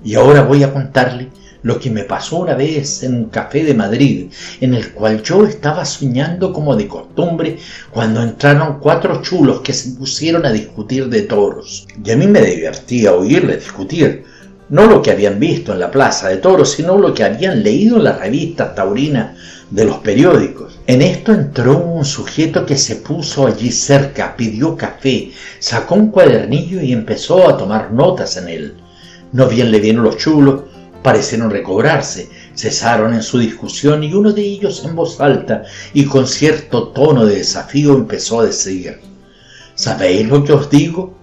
Y ahora voy a contarle lo que me pasó una vez en un café de Madrid, en el cual yo estaba soñando como de costumbre cuando entraron 4 chulos que se pusieron a discutir de toros. Y a mí me divertía oírles discutir, no lo que habían visto en la plaza de toros, sino lo que habían leído en las revistas taurinas de los periódicos. En esto entró un sujeto que se puso allí cerca, pidió café, sacó un cuadernillo y empezó a tomar notas en él. No bien le vieron los chulos, parecieron recobrarse, cesaron en su discusión y uno de ellos en voz alta y con cierto tono de desafío empezó a decir: ¿sabéis lo que os digo?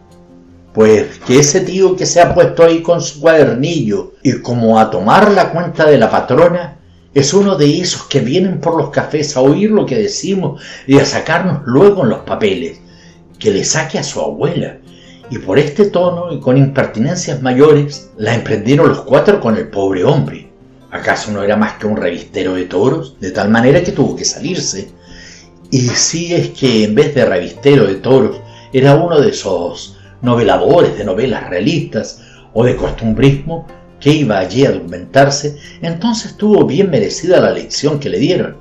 Pues que ese tío que se ha puesto ahí con su cuadernillo y como a tomar la cuenta de la patrona, Es uno de esos que vienen por los cafés a oír lo que decimos y a sacarnos luego en los papeles. Que le saque a su abuela. Y por este tono y con impertinencias mayores, la emprendieron los cuatro con el pobre hombre. ¿Acaso no era más que un revistero de toros? De tal manera que tuvo que salirse. Y si es que en vez de revistero de toros, era uno de esos noveladores de novelas realistas o de costumbrismo que iba allí a documentarse, entonces tuvo bien merecida la lección que le dieron.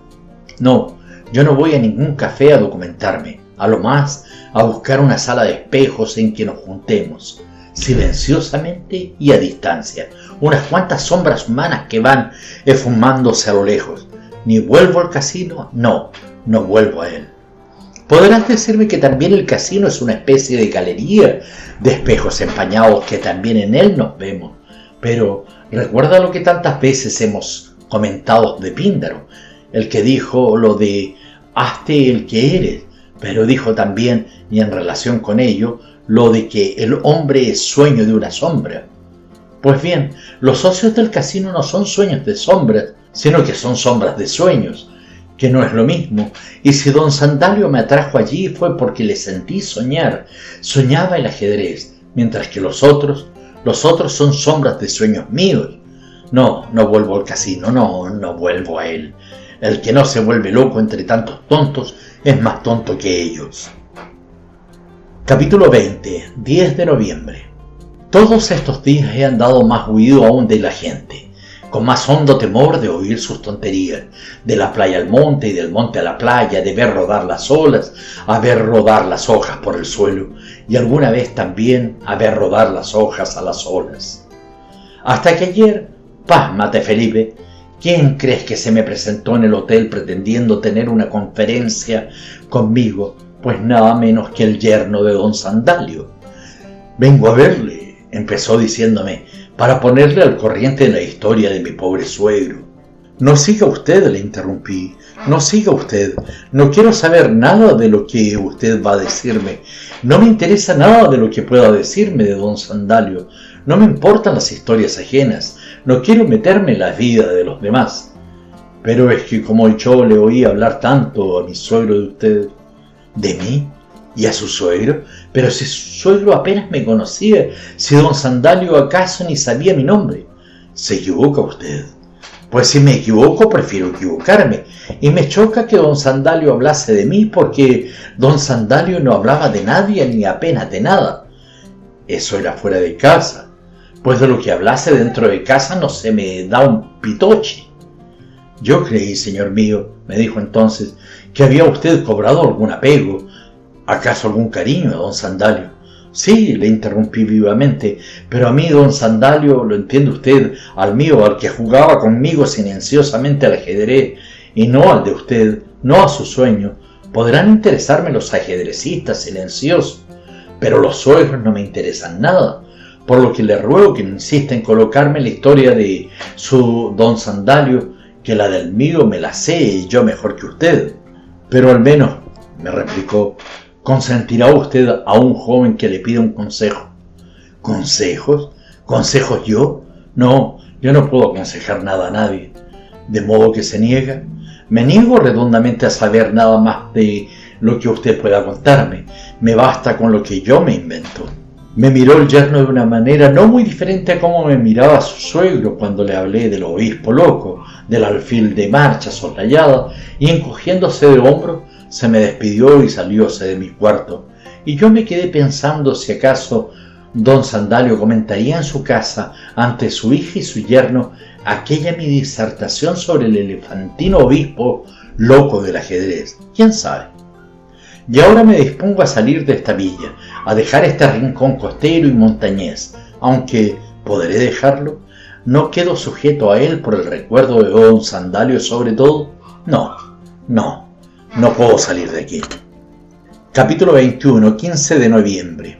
No, yo no voy a ningún café a documentarme, a lo más a buscar una sala de espejos en que nos juntemos, silenciosamente y a distancia, unas cuantas sombras humanas que van esfumándose a lo lejos. Ni vuelvo al casino, no vuelvo a él. Podrás decirme que también el casino es una especie de galería de espejos empañados, que también en él nos vemos. Pero recuerda lo que tantas veces hemos comentado de Píndaro, el que dijo lo de hazte el que eres, pero dijo también, y en relación con ello, lo de que el hombre es sueño de una sombra. Pues bien, los socios del casino no son sueños de sombras, sino que son sombras de sueños, que no es lo mismo. Y si don Sandalio me atrajo allí fue porque le sentí soñar. Soñaba el ajedrez, mientras que los otros son sombras de sueños míos. No vuelvo al casino, no vuelvo a él. El que no se vuelve loco entre tantos tontos es más tonto que ellos. Capítulo 20, 10 de noviembre. Todos estos días he andado más huido aún de la gente, con más hondo temor de oír sus tonterías, de la playa al monte y del monte a la playa, de ver rodar las olas, a ver rodar las hojas por el suelo, y alguna vez también a ver rodar las hojas a las olas. Hasta que ayer, pásmate Felipe, ¿quién crees que se me presentó en el hotel pretendiendo tener una conferencia conmigo? Pues nada menos que el yerno de don Sandalio. Vengo a verle, empezó diciéndome, para ponerle al corriente de la historia de mi pobre suegro. No siga usted, le interrumpí, no siga usted, no quiero saber nada de lo que usted va a decirme, no me interesa nada de lo que pueda decirme de don Sandalio, no me importan las historias ajenas, no quiero meterme en la vida de los demás. Pero es que como yo le oí hablar tanto a mi suegro de usted, ¿de mí? ¿Y a su suegro? Pero si su suegro apenas me conocía, si don Sandalio acaso ni sabía mi nombre. ¿Se equivoca usted? Pues si me equivoco, prefiero equivocarme. Y me choca que don Sandalio hablase de mí, porque don Sandalio no hablaba de nadie ni apenas de nada. Eso era fuera de casa, pues de lo que hablase dentro de casa no se me da un pitoche. Yo creí, señor mío, me dijo entonces, que había usted cobrado algún apego, ¿acaso algún cariño a don Sandalio? Sí, le interrumpí vivamente, pero a mí don Sandalio, lo entiende usted, al mío, al que jugaba conmigo silenciosamente al ajedrez, y no al de usted, no a su sueño. Podrán interesarme los ajedrecistas silenciosos, pero los suegros no me interesan nada, por lo que le ruego que no insista en colocarme la historia de su don Sandalio, que la del mío me la sé yo mejor que usted. Pero al menos, me replicó, ¿consentirá usted a un joven que le pida un consejo? ¿Consejos? ¿Consejos yo? No, yo no puedo aconsejar nada a nadie. ¿De modo que se niega? Me niego redondamente a saber nada más de lo que usted pueda contarme. Me basta con lo que yo me invento. Me miró el yerno de una manera no muy diferente a cómo me miraba su suegro cuando le hablé del obispo loco, del alfil de marcha soslayada, y encogiéndose de hombros, se me despidió y salióse de mi cuarto. Y yo me quedé pensando si acaso don Sandalio comentaría en su casa, ante su hija y su yerno, aquella mi disertación sobre el elefantino obispo loco del ajedrez. ¿Quién sabe? Y ahora me dispongo a salir de esta villa, a dejar este rincón costero y montañés, aunque podré dejarlo. ¿No quedo sujeto a él por el recuerdo de don Sandalio sobre todo? No puedo salir de aquí. Capítulo 21, 15 de noviembre.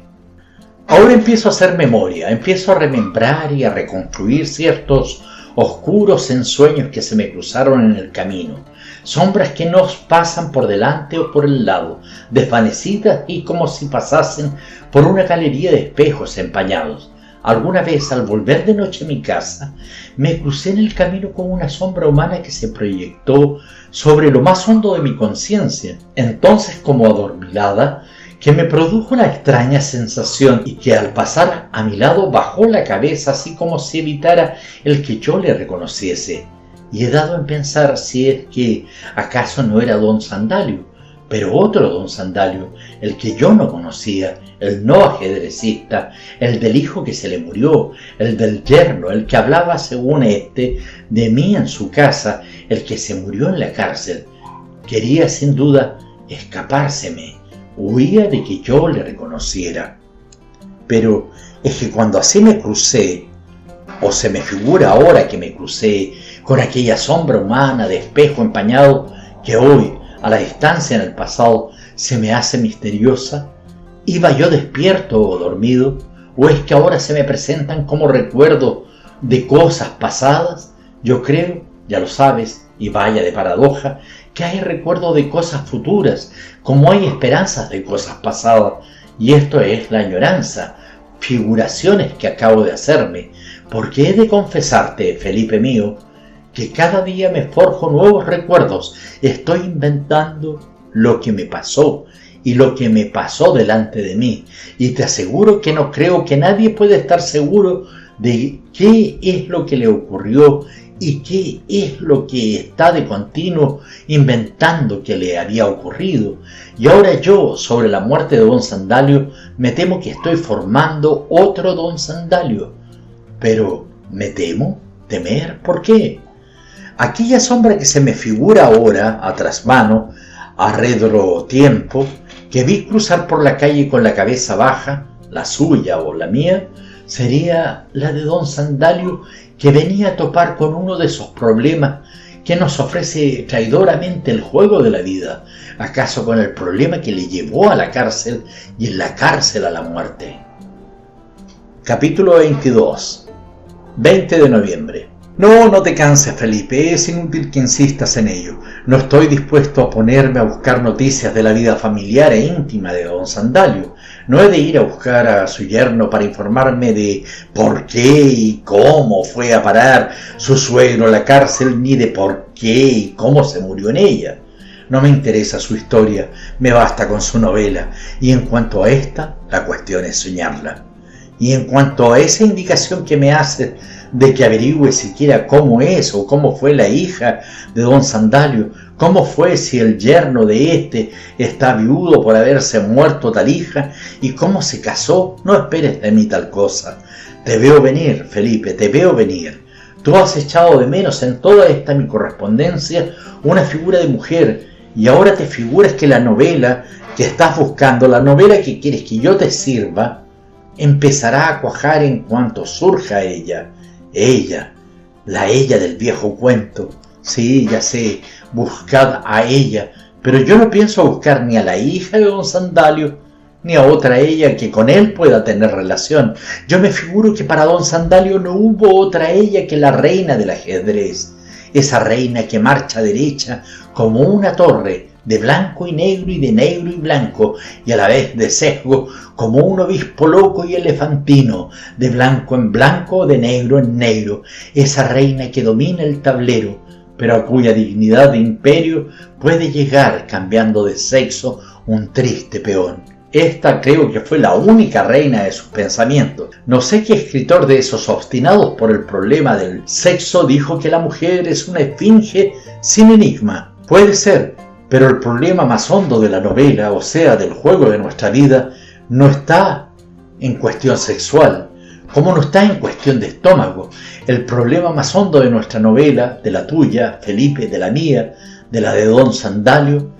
Ahora empiezo a hacer memoria, empiezo a remembrar y a reconstruir ciertos oscuros ensueños que se me cruzaron en el camino, sombras que nos pasan por delante o por el lado, desvanecidas y como si pasasen por una galería de espejos empañados. Alguna vez, al volver de noche a mi casa, me crucé en el camino con una sombra humana que se proyectó sobre lo más hondo de mi conciencia. Entonces, como adormilada, que me produjo una extraña sensación y que al pasar a mi lado bajó la cabeza así como si evitara el que yo le reconociese. Y he dado en pensar si es que acaso no era don Sandalio, pero otro don Sandalio, el que yo no conocía, el no ajedrecista, el del hijo que se le murió, el del yerno, el que hablaba según de mí en su casa, el que se murió en la cárcel. Quería sin duda escapárseme, huía de que yo le reconociera. Pero es que cuando así me crucé, o se me figura ahora que me crucé con aquella sombra humana de espejo empañado que hoy, a la distancia en el pasado, se me hace misteriosa, ¿iba yo despierto o dormido? ¿O es que ahora se me presentan como recuerdos de cosas pasadas? Yo creo, ya lo sabes, y vaya de paradoja, que hay recuerdos de cosas futuras, como hay esperanzas de cosas pasadas, y esto es la añoranza, figuraciones que acabo de hacerme, porque he de confesarte, Felipe mío, que cada día me forjo nuevos recuerdos, estoy inventando lo que me pasó y lo que me pasó delante de mí, y te aseguro que no creo que nadie pueda estar seguro de qué es lo que le ocurrió y qué es lo que está de continuo inventando que le había ocurrido. Y ahora yo, sobre la muerte de don Sandalio, me temo que estoy formando otro don Sandalio. Pero, ¿me temo? ¿Temer? ¿Por qué? Aquella sombra que se me figura ahora, a trasmano, a redro tiempo, que vi cruzar por la calle con la cabeza baja, la suya o la mía, sería la de don Sandalio, que venía a topar con uno de esos problemas que nos ofrece traidoramente el juego de la vida, acaso con el problema que le llevó a la cárcel y en la cárcel a la muerte. Capítulo 22. 20 de noviembre. No te canses, Felipe, es inútil que insistas en ello. No estoy dispuesto a ponerme a buscar noticias de la vida familiar e íntima de don Sandalio. No he de ir a buscar a su yerno para informarme de por qué y cómo fue a parar su suegro a la cárcel, ni de por qué y cómo se murió en ella. No me interesa su historia, me basta con su novela, y en cuanto a esta, la cuestión es soñarla. Y en cuanto a esa indicación que me hace de que averigüe siquiera cómo es o cómo fue la hija de don Sandalio, cómo fue si el yerno de este está viudo por haberse muerto tal hija y cómo se casó, no esperes de mí tal cosa. Te veo venir, Felipe, te veo venir. Tú has echado de menos en toda esta mi correspondencia una figura de mujer y ahora te figuras que la novela que estás buscando, la novela que quieres que yo te sirva, empezará a cuajar en cuanto surja ella, la ella del viejo cuento. Sí, ya sé, buscad a ella, pero yo no pienso buscar ni a la hija de don Sandalio, ni a otra ella que con él pueda tener relación. Yo me figuro que para don Sandalio no hubo otra ella que la reina del ajedrez, esa reina que marcha derecha como una torre, de blanco y negro y de negro y blanco, y a la vez de sesgo, como un obispo loco y elefantino, de blanco en blanco, de negro en negro, esa reina que domina el tablero, pero a cuya dignidad de imperio puede llegar, cambiando de sexo, un triste peón. Esta creo que fue la única reina de sus pensamientos. No sé qué escritor de esos obstinados por el problema del sexo dijo que la mujer es una esfinge sin enigma. Puede ser, pero el problema más hondo de la novela, o sea, del juego de nuestra vida, no está en cuestión sexual, como no está en cuestión de estómago. El problema más hondo de nuestra novela, de la tuya, Felipe, de la mía, de la de don Sandalio,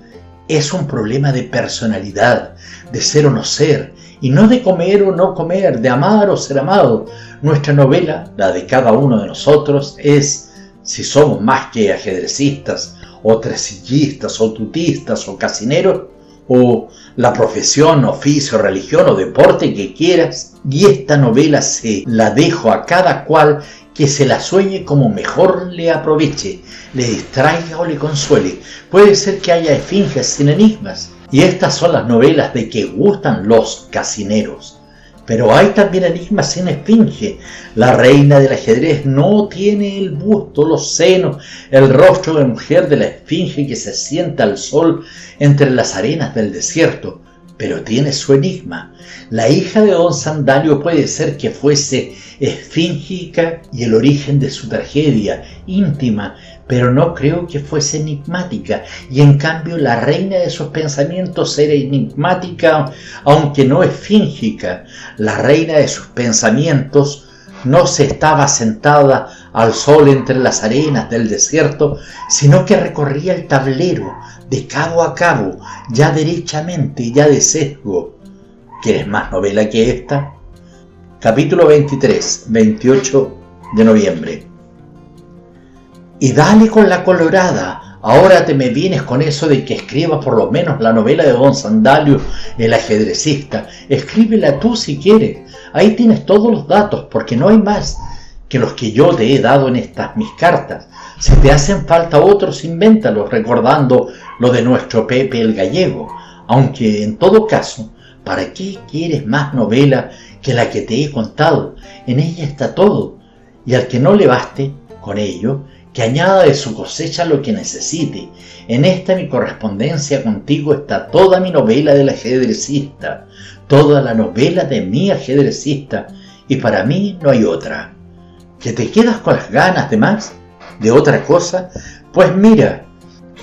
es un problema de personalidad, de ser o no ser, y no de comer o no comer, de amar o ser amado. Nuestra novela, la de cada uno de nosotros, es, si somos más que ajedrecistas, o tresillistas, o tutistas, o casineros, o la profesión, oficio, religión o deporte que quieras, y esta novela se la dejo a cada cual que se la sueñe como mejor le aproveche, le distraiga o le consuele. Puede ser que haya esfinges sin enigmas, y estas son las novelas de que gustan los casineros. Pero hay también enigmas sin esfinge. La reina del ajedrez no tiene el busto, los senos, el rostro de mujer de la esfinge que se sienta al sol entre las arenas del desierto, pero tiene su enigma. La hija de don Sandalio puede ser que fuese esfíngica y el origen de su tragedia íntima, pero no creo que fuese enigmática, y en cambio la reina de sus pensamientos era enigmática, aunque no esfíngica. La reina de sus pensamientos no se estaba sentada al sol entre las arenas del desierto, sino que recorría el tablero de cabo a cabo, ya derechamente, ya de sesgo. ¿Quieres más novela que esta? Capítulo 23, 28 de noviembre. Y dale con la colorada. Ahora te me vienes con eso de que escriba por lo menos la novela de don Sandalio, el ajedrecista. Escríbela tú si quieres. Ahí tienes todos los datos, porque no hay más que los que yo te he dado en estas mis cartas. Si te hacen falta otros, invéntalos, recordando lo de nuestro Pepe el gallego. Aunque en todo caso, ¿para qué quieres más novela que la que te he contado? En ella está todo. Y al que no le baste con ello, que añada de su cosecha lo que necesite. En esta mi correspondencia contigo está toda mi novela del ajedrecista, toda la novela de mi ajedrecista, y para mí no hay otra. ¿Que te quedas con las ganas de más? ¿De otra cosa? Pues mira,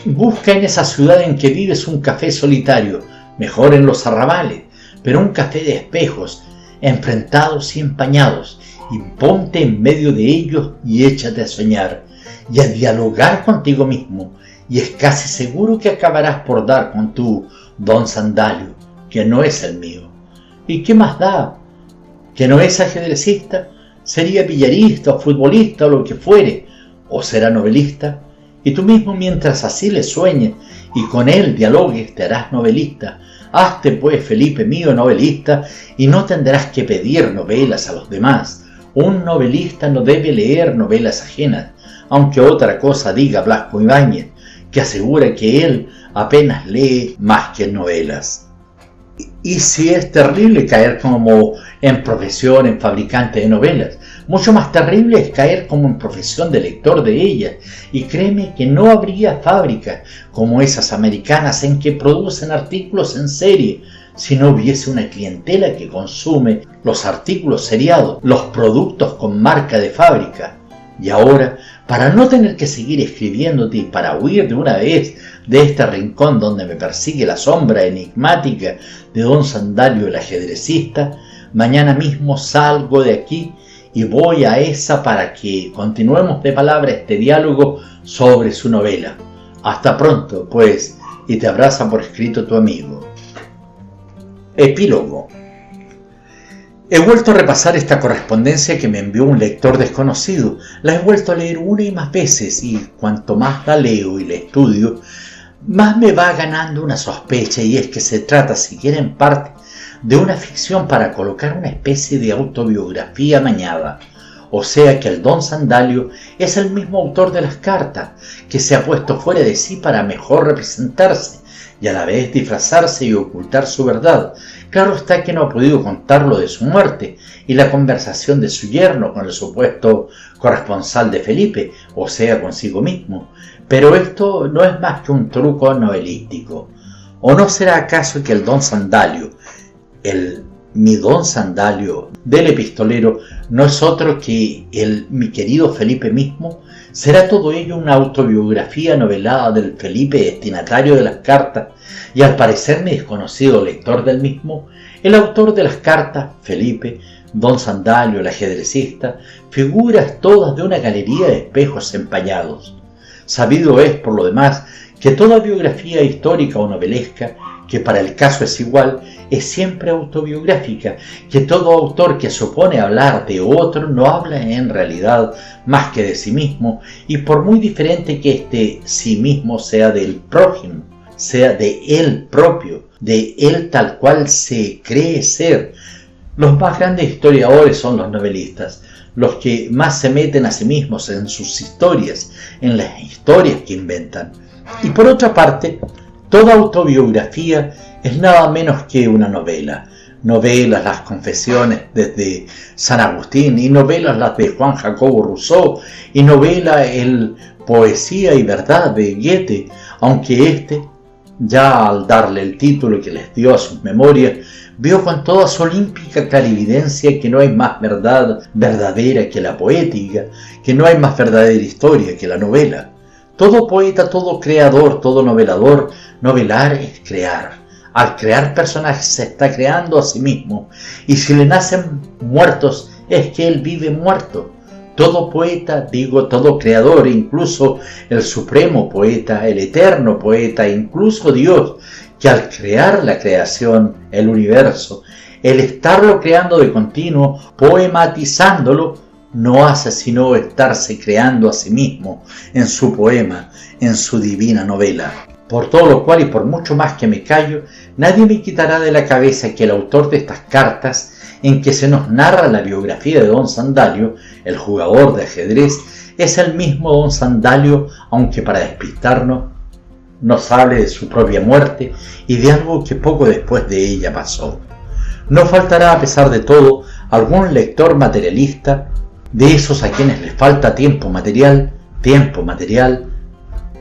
busca en esa ciudad en que vives un café solitario, mejor en los arrabales, pero un café de espejos, enfrentados y empañados, y ponte en medio de ellos y échate a soñar y a dialogar contigo mismo, y es casi seguro que acabarás por dar con tu don Sandalio, que no es el mío. ¿Y qué más da? ¿Que no es ajedrecista? Sería billarista o futbolista o lo que fuere, o será novelista, y tú mismo mientras así le sueñes y con él dialogues te harás novelista. Hazte pues, Felipe mío, novelista, y no tendrás que pedir novelas a los demás. Un novelista no debe leer novelas ajenas, aunque otra cosa diga Blasco Ibáñez, que asegura que él apenas lee más que novelas. Y si es terrible caer como en profesión en fabricante de novelas, mucho más terrible es caer como en profesión de lector de ellas, y créeme que no habría fábricas como esas americanas en que producen artículos en serie, si no hubiese una clientela que consume los artículos seriados, los productos con marca de fábrica. Y ahora, para no tener que seguir escribiéndote y para huir de una vez de este rincón donde me persigue la sombra enigmática de don Sandalio el ajedrecista, mañana mismo salgo de aquí y voy a esa para que continuemos de palabra este diálogo sobre su novela. Hasta pronto, pues, y te abraza por escrito tu amigo. Epílogo. He vuelto a repasar esta correspondencia que me envió un lector desconocido. La he vuelto a leer una y más veces, y cuanto más la leo y la estudio, más me va ganando una sospecha, y es que se trata, siquiera en parte, de una ficción para colocar una especie de autobiografía amañada. O sea que el don Sandalio es el mismo autor de las cartas, que se ha puesto fuera de sí para mejor representarse, y a la vez disfrazarse y ocultar su verdad. Claro está que no ha podido contar lo de su muerte y la conversación de su yerno con el supuesto corresponsal de Felipe, o sea, consigo mismo. Pero esto no es más que un truco novelístico. ¿O no será acaso que el don Sandalio, mi don Sandalio del epistolero, no es otro que mi querido Felipe mismo? ¿Será todo ello una autobiografía novelada del Felipe destinatario de las cartas y al parecer mi desconocido lector del mismo? El autor de las cartas, Felipe, don Sandalio el ajedrecista, figuras todas de una galería de espejos empañados. Sabido es, por lo demás, que toda biografía histórica o novelesca, que para el caso es igual, es siempre autobiográfica, que todo autor que supone hablar de otro no habla en realidad más que de sí mismo, y por muy diferente que este sí mismo sea del prójimo, sea de él propio, de él tal cual se cree ser. Los más grandes historiadores son los novelistas, los que más se meten a sí mismos en sus historias, en las historias que inventan. Y por otra parte, toda autobiografía es nada menos que una novela. novelas las Confesiones desde San Agustín, y novelas las de Juan Jacobo Rousseau, y novela el Poesía y Verdad de Goethe, aunque ya al darle el título que les dio a sus memorias, vio con toda su olímpica clarividencia que no hay más verdad verdadera que la poética, que no hay más verdadera historia que la novela. Todo poeta, todo creador, todo novelador, novelar es crear. Al crear personajes se está creando a sí mismo, y si le nacen muertos es que él vive muerto. Todo poeta, todo creador, incluso el supremo poeta, el eterno poeta, incluso Dios, que al crear la creación, el universo, el estarlo creando de continuo, poematizándolo, no hace sino estarse creando a sí mismo en su poema, en su divina novela. Por todo lo cual y por mucho más que me callo, nadie me quitará de la cabeza que el autor de estas cartas, en que se nos narra la biografía de Don Sandalio, el jugador de ajedrez, es el mismo Don Sandalio, aunque para despistarnos nos hable de su propia muerte y de algo que poco después de ella pasó. No faltará, a pesar de todo, algún lector materialista, de esos a quienes les falta tiempo material,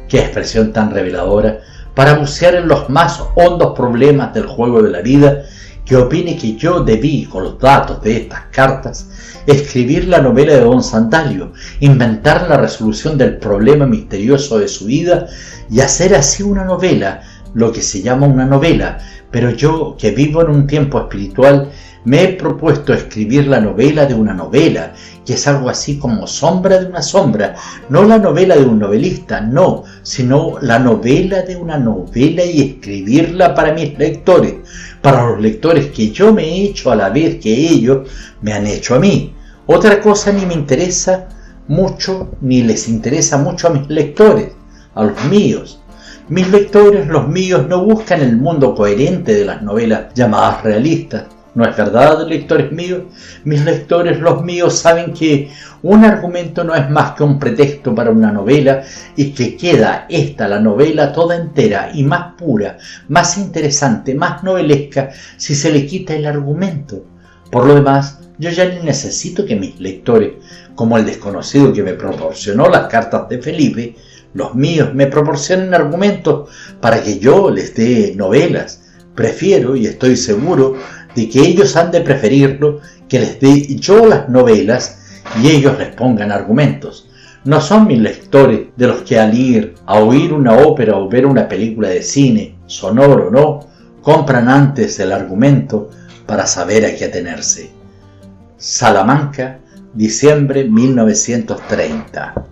qué expresión tan reveladora, para bucear en los más hondos problemas del juego de la vida, que opine que yo debí, con los datos de estas cartas, escribir la novela de Don Sandalio, inventar la resolución del problema misterioso de su vida y hacer así una novela, lo que se llama una novela. Pero yo, que vivo en un tiempo espiritual, me he propuesto escribir la novela de una novela, que es algo así como sombra de una sombra, no la novela de un novelista, no, sino la novela de una novela, y escribirla para mis lectores, para los lectores que yo me he hecho a la vez que ellos me han hecho a mí. Otra cosa ni me interesa mucho, ni les interesa mucho a mis lectores, a los míos. Mis lectores, los míos, no buscan el mundo coherente de las novelas llamadas realistas. ¿No es verdad, lectores míos? Mis lectores, los míos, saben que un argumento no es más que un pretexto para una novela, y que queda la novela toda entera y más pura, más interesante, más novelesca, si se le quita el argumento. Por lo demás, yo ya ni necesito que mis lectores, como el desconocido que me proporcionó las cartas de Felipe, los míos, me proporcionen argumentos para que yo les dé novelas. Prefiero, y estoy seguro de que ellos han de preferirlo, que les dé yo las novelas y ellos les pongan argumentos. No son mis lectores de los que al ir a oír una ópera o ver una película de cine, sonoro o no, compran antes el argumento para saber a qué atenerse. Salamanca, diciembre 1930.